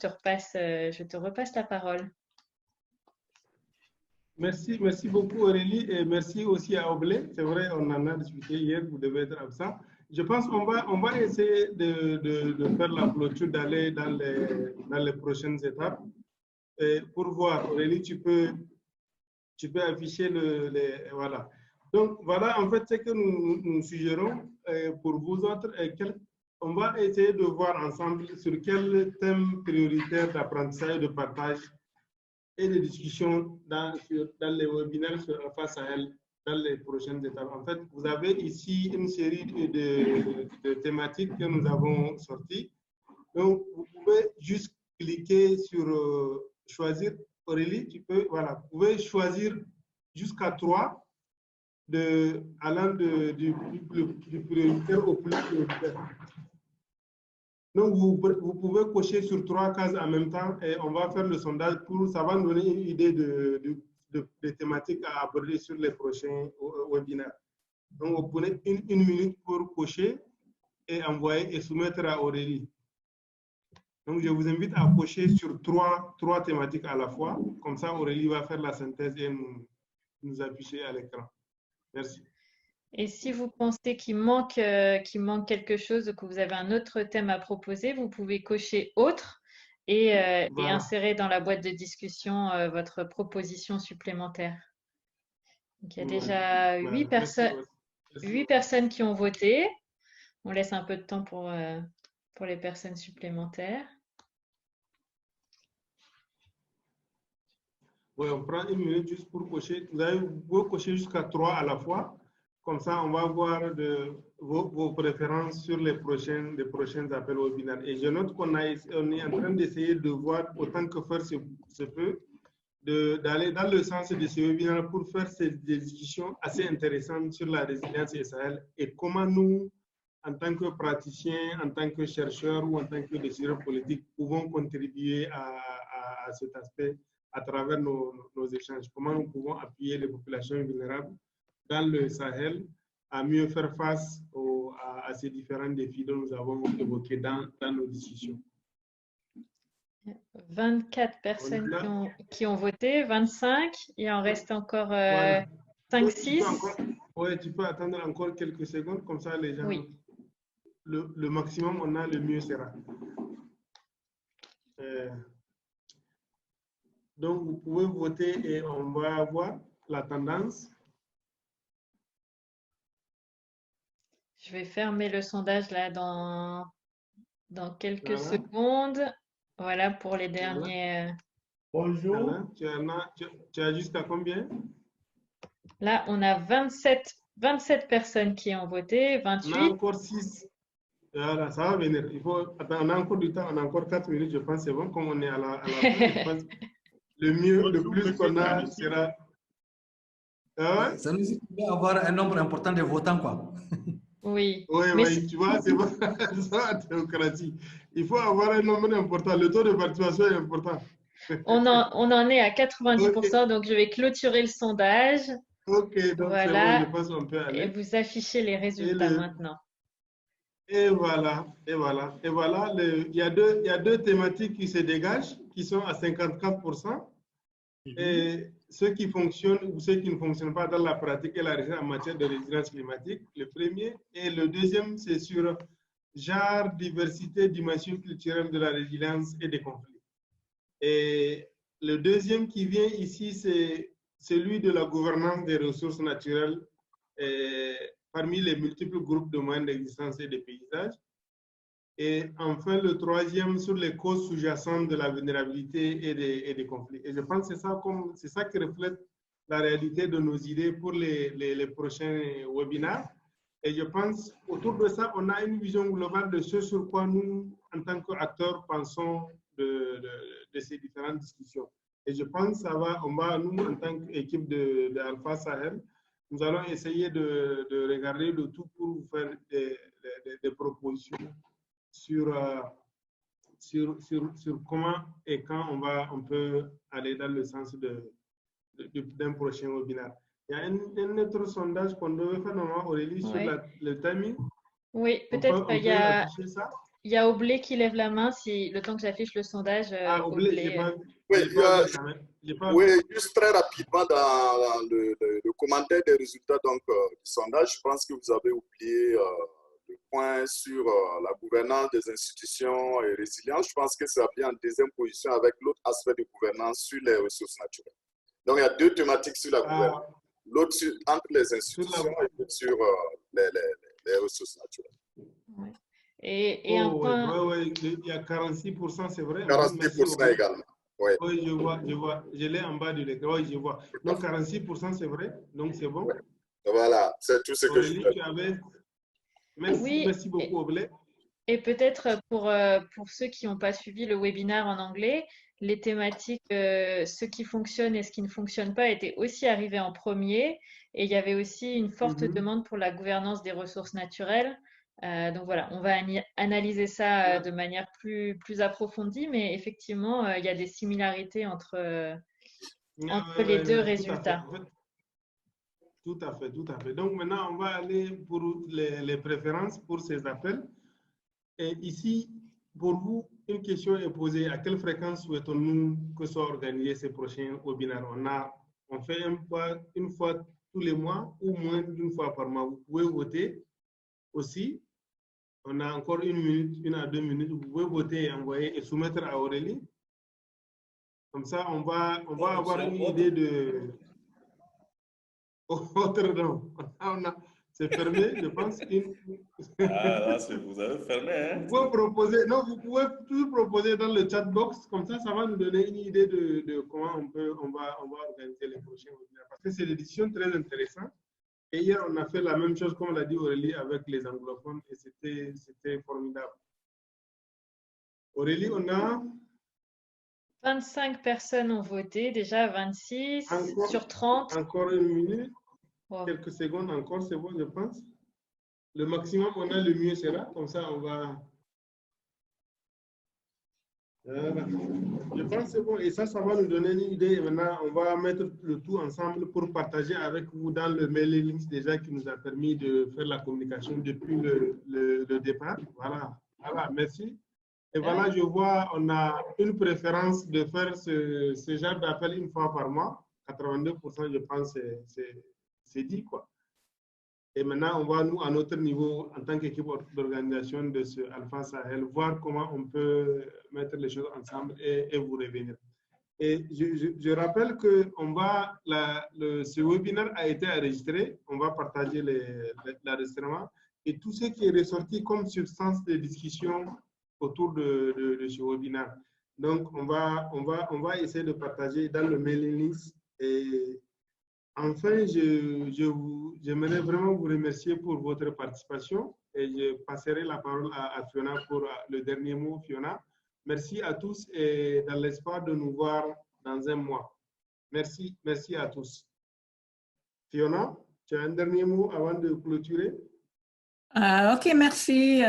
te repasse la parole. Merci beaucoup Aurélie et merci aussi à Oblé. C'est vrai, on en a discuté hier, vous devez être absent. Je pense qu'on va essayer de faire la clôture, d'aller dans les prochaines étapes. Et pour voir, Aurélie, tu peux afficher voilà. Donc voilà, en fait, ce que nous suggérons pour vous autres, on va essayer de voir ensemble sur quel thème prioritaire d'apprentissage et de partage et de discussion dans les webinaires sur Alpha Sahel dans les prochaines étapes. En fait, vous avez ici une série de thématiques que nous avons sorties. Donc, vous pouvez juste cliquer sur choisir. Aurélie, vous pouvez choisir jusqu'à 3 allant du prioritaire au plus prioritaire. Donc, vous pouvez cocher sur 3 cases en même temps et on va faire le sondage ça va nous donner une idée de thématiques à aborder sur les prochains webinaires. Donc, vous prenez une minute pour cocher et envoyer et soumettre à Aurélie. Donc, je vous invite à cocher sur 3 thématiques à la fois. Comme ça, Aurélie va faire la synthèse et nous afficher à l'écran. Merci. Et si vous pensez qu'il manque quelque chose ou que vous avez un autre thème à proposer, vous pouvez cocher « Autre » et insérer dans la boîte de discussion votre proposition supplémentaire. Donc, il y a déjà 8 personnes qui ont voté. On laisse un peu de temps pour les personnes supplémentaires. Oui, on prend 1 minute juste pour cocher. Vous pouvez cocher jusqu'à 3 à la fois. Comme ça, on va voir vos préférences sur les prochains appels webinaires. Et je note qu'on est en train d'essayer de voir autant que faire se peut, d'aller dans le sens de ce webinaire pour faire des discussions assez intéressantes sur la résilience au Sahel et comment nous, en tant que praticiens, en tant que chercheurs ou en tant que décideurs politiques, pouvons contribuer à cet aspect à travers nos échanges. Comment nous pouvons appuyer les populations vulnérables dans le Sahel à mieux faire face à ces différents défis dont nous avons évoqués dans nos discussions. 24 personnes qui ont voté, 25, il en reste encore 5, 6. Oui, tu peux attendre encore quelques secondes, comme ça les gens, oui. Le maximum on a, le mieux sera. Donc vous pouvez voter et on va voir la tendance. Je vais fermer le sondage là dans quelques secondes. Voilà pour les derniers. Bonjour. Voilà. Tu as jusqu'à combien? Là, on a 27 personnes qui ont voté, 28. On a encore 6. Voilà, ça va venir. On a encore du temps, on a encore 4 minutes, je pense. C'est bon, comme on est à la fin, je pense le plus qu'on a sera. Ça nous dit d'avoir un nombre important de votants, quoi. Oui. Oui, tu vois, c'est ça la démocratie. Il faut avoir un nombre important. Le taux de participation est important. On en est à 90%, okay. Donc je vais clôturer le sondage. Ok, donc voilà. c'est bon, je pense qu'on peut aller. Et vous affichez les résultats maintenant. Et voilà, et voilà, et voilà. Il y a deux thématiques qui se dégagent, qui sont à 54%. Et ceux qui fonctionnent ou ceux qui ne fonctionnent pas dans la pratique et la recherche en matière de résilience climatique, le premier. Et le deuxième, c'est sur genre, diversité, dimension culturelle de la résilience et des conflits. Et le deuxième qui vient ici, c'est celui de la gouvernance des ressources naturelles parmi les multiples groupes de moyens d'existence et des paysages. Et enfin, le troisième sur les causes sous-jacentes de la vulnérabilité et des conflits. Et je pense que c'est ça qui reflète la réalité de nos idées pour les prochains webinaires. Et je pense, autour de ça, on a une vision globale de ce sur quoi nous, en tant qu'acteurs, pensons de ces différentes discussions. Et je pense que nous, en tant qu'équipe d'Alpha Sahel, nous allons essayer de regarder le tout pour vous faire des propositions sur comment et quand on peut aller dans le sens d'un prochain webinaire. Il y a un autre sondage qu'on devait faire normalement, Aurélie, sur le timing. Oui, peut-être qu'il y a Oblé qui lève la main, si le temps que j'affiche le sondage. Oblé, oui, juste très rapidement dans le commentaire des résultats donc, du sondage, je pense que vous avez oublié le point sur la gouvernance des institutions et résilience. Je pense que ça vient en deuxième position avec l'autre aspect de gouvernance sur les ressources naturelles. Donc, il y a deux thématiques sur la gouvernance. L'autre entre les institutions et l'autre sur les ressources naturelles. Ouais. Et un point... Oui, il y a 46%, c'est vrai. 46% également. Oui, je vois. Je l'ai en bas de l'écran. Oui, je vois. Donc, 46%, c'est vrai. Donc, c'est bon. Ouais. Voilà, c'est tout ce que je voulais dire. Merci beaucoup, Oblé. Et peut-être pour ceux qui n'ont pas suivi le webinaire en anglais, les thématiques, ce qui fonctionne et ce qui ne fonctionne pas, étaient aussi arrivés en premier. Et il y avait aussi une forte demande pour la gouvernance des ressources naturelles. Donc voilà, on va analyser ça de manière plus approfondie, mais effectivement, il y a des similarités entre les deux résultats. Tout à fait. Donc maintenant, on va aller pour les préférences pour ces appels. Et ici, pour vous, une question est posée. À quelle fréquence souhaitons-nous que soient organisés ces prochains webinaires? On fait une fois tous les mois ou moins d'une fois par mois. Vous pouvez voter aussi. On a encore 1 minute, 1 à 2 minutes. Vous pouvez voter et envoyer et soumettre à Aurélie. Comme ça, on va avoir une idée de... Autre nom. C'est fermé, je pense. Là, vous avez fermé, hein? Vous pouvez toujours proposer dans le chat box. Comme ça va nous donner une idée de comment on va organiser les prochains webinaires. Parce que c'est des décisions très intéressantes. Et hier, on a fait la même chose, comme l'a dit Aurélie, avec les anglophones. Et c'était formidable. Aurélie, on a... 25 personnes ont voté, déjà 26 sur 30. Encore 1 minute. Wow. Quelques secondes encore, c'est bon, je pense. Le maximum on a, le mieux sera. Comme ça, on va... Je pense que c'est bon. Et ça va nous donner une idée. Et maintenant, on va mettre le tout ensemble pour partager avec vous dans le mailing list déjà qui nous a permis de faire la communication depuis le départ. Voilà, merci. Et voilà, je vois, on a une préférence de faire ce genre d'appel une fois par mois. 82%, je pense, c'est dit, quoi. Et maintenant, on va, nous, à notre niveau, en tant qu'équipe d'organisation de ce Alpha Sahel, voir comment on peut mettre les choses ensemble et vous revenir. Et je rappelle que ce webinaire a été enregistré. On va partager l'enregistrement. Et tout ce qui est ressorti comme substance de discussion autour de ce webinaire. Donc, on va essayer de partager dans le mailing list. Et enfin, j'aimerais vraiment vous remercier pour votre participation et je passerai la parole à Fiona pour le dernier mot. Fiona, merci à tous et dans l'espoir de nous voir dans un mois. Merci à tous. Fiona, tu as un dernier mot avant de clôturer? Ok, merci.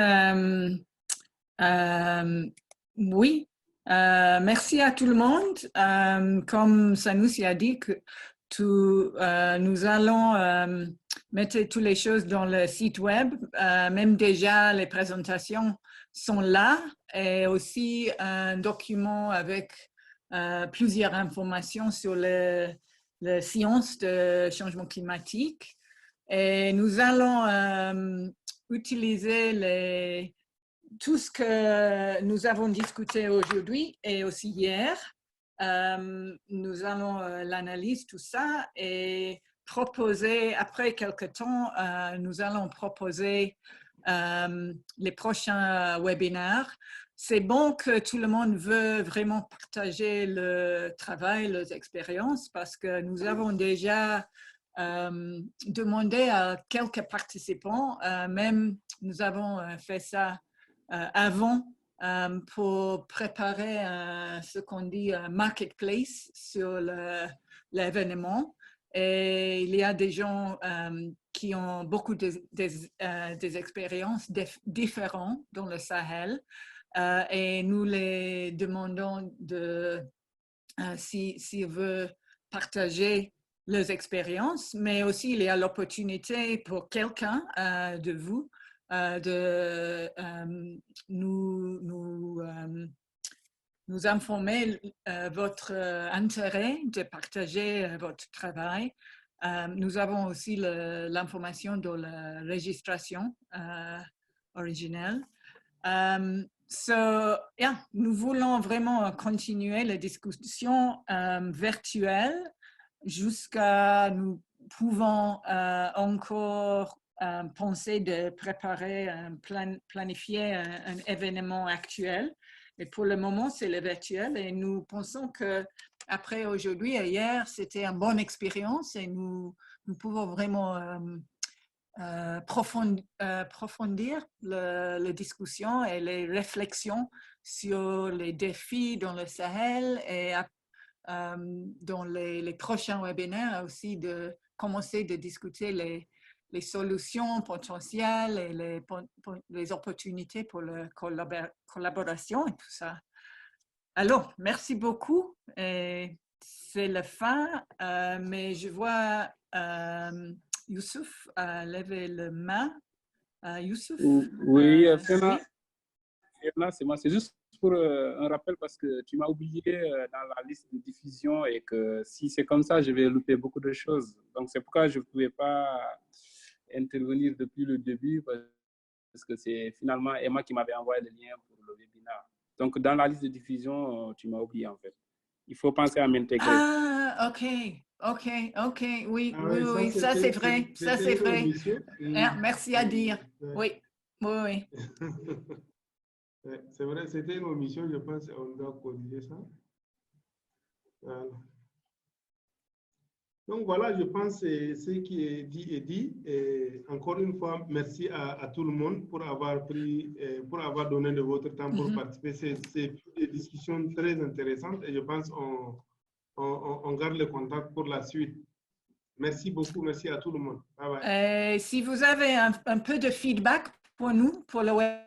Oui, merci à tout le monde. Comme Sanoussi a dit, nous allons mettez toutes les choses dans le site web. Même déjà, les présentations sont là et aussi un document avec plusieurs informations sur les sciences de changement climatique. Et nous allons utiliser tout ce que nous avons discuté aujourd'hui et aussi hier. Nous allons l'analyse, tout ça, et proposer, après quelques temps, nous allons proposer les prochains webinaires. C'est bon que tout le monde veut vraiment partager le travail, les expériences, parce que nous avons déjà demandé à quelques participants, même nous avons fait ça avant pour préparer ce qu'on dit marketplace sur l'événement. Et il y a des gens qui ont beaucoup des expériences différentes dans le Sahel et nous les demandons s'ils veulent partager leurs expériences, mais aussi il y a l'opportunité pour quelqu'un de vous de nous informer votre intérêt de partager votre travail. Nous avons aussi l'information dans la registration originelle. Nous voulons vraiment continuer la discussion virtuelle jusqu'à nous pouvons encore penser de préparer, planifier un événement actuel. Et pour le moment, c'est le virtuel. Et nous pensons qu'après aujourd'hui et hier, c'était une bonne expérience et nous pouvons vraiment approfondir la discussion et les réflexions sur les défis dans le Sahel et dans les prochains webinaires aussi de commencer de discuter les solutions potentielles et les opportunités pour la collaboration et tout ça. Alors, merci beaucoup. C'est la fin, mais je vois Youssouf lever la main. Youssouf? Oui, Fiona, c'est moi. C'est juste pour un rappel parce que tu m'as oublié dans la liste de diffusion et que si c'est comme ça, je vais louper beaucoup de choses. Donc, c'est pourquoi je ne pouvais pas intervenir depuis le début parce que c'est finalement Emma qui m'avait envoyé le lien pour le webinaire. Donc, dans la liste de diffusion, tu m'as oublié en fait. Il faut penser à m'intégrer. Ah, ok, oui, ça c'est vrai, ça c'est vrai. Merci à dire, oui. C'est vrai, c'était une omission, je pense qu'on doit corriger ça. Voilà. Donc voilà, je pense que ce qui est dit est dit. Et encore une fois, merci à tout le monde pour avoir donné de votre temps pour participer. C'est des discussions très intéressantes et je pense qu'on garde le contact pour la suite. Merci beaucoup, merci à tout le monde. Bye bye. Si vous avez un peu de feedback pour nous, pour le web,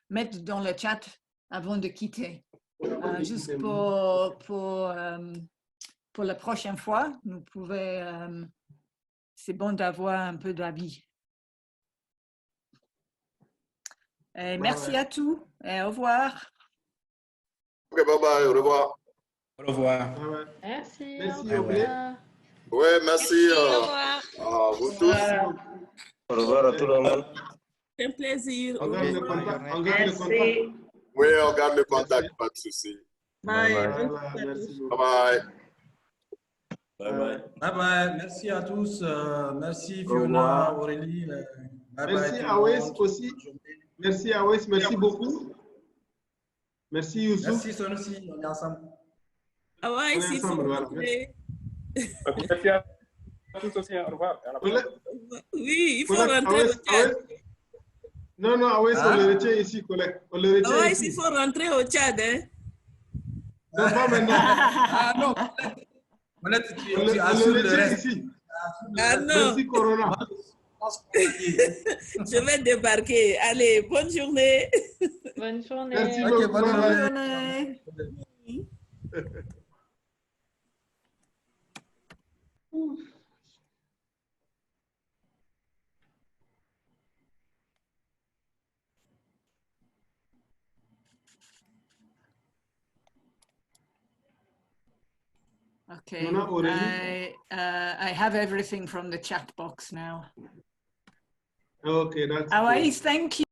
mettre dans le chat avant de quitter. Juste pour la prochaine fois, nous pouvons, c'est bon d'avoir un peu d'avis. Merci à tous et au revoir. Ok, bye bye, au revoir. Au revoir. Merci. Merci, au revoir. Oui, merci. Au revoir. À vous tous. Au revoir à tout le monde. C'est un plaisir. On garde le contact. Oui, on garde le contact, pas de souci. Bye. Merci beaucoup. Bye bye. Bye bye. Bye bye. Merci à tous. Merci Fiona, Aurélie. Merci Awes aussi. Merci Awes, merci beaucoup. Merci Youssouf. Merci Sonossi, on est ensemble. Ah ouais, Merci à tous aussi. Au revoir. Oui, il faut rentrer au Tchad. Non, Awes, on le retient ici, collègue. On le retient ici. Il faut rentrer au Tchad, hein? Non, pas maintenant. Ah non, on le retient ici. Ah non. Merci Corona. Je vais débarquer. Allez, bonne journée. Bonne journée. Merci beaucoup. Bonne journée. Okay. Mona, Aurélie? I have everything from the chat box now. Okay, that's Awais, good. thank you.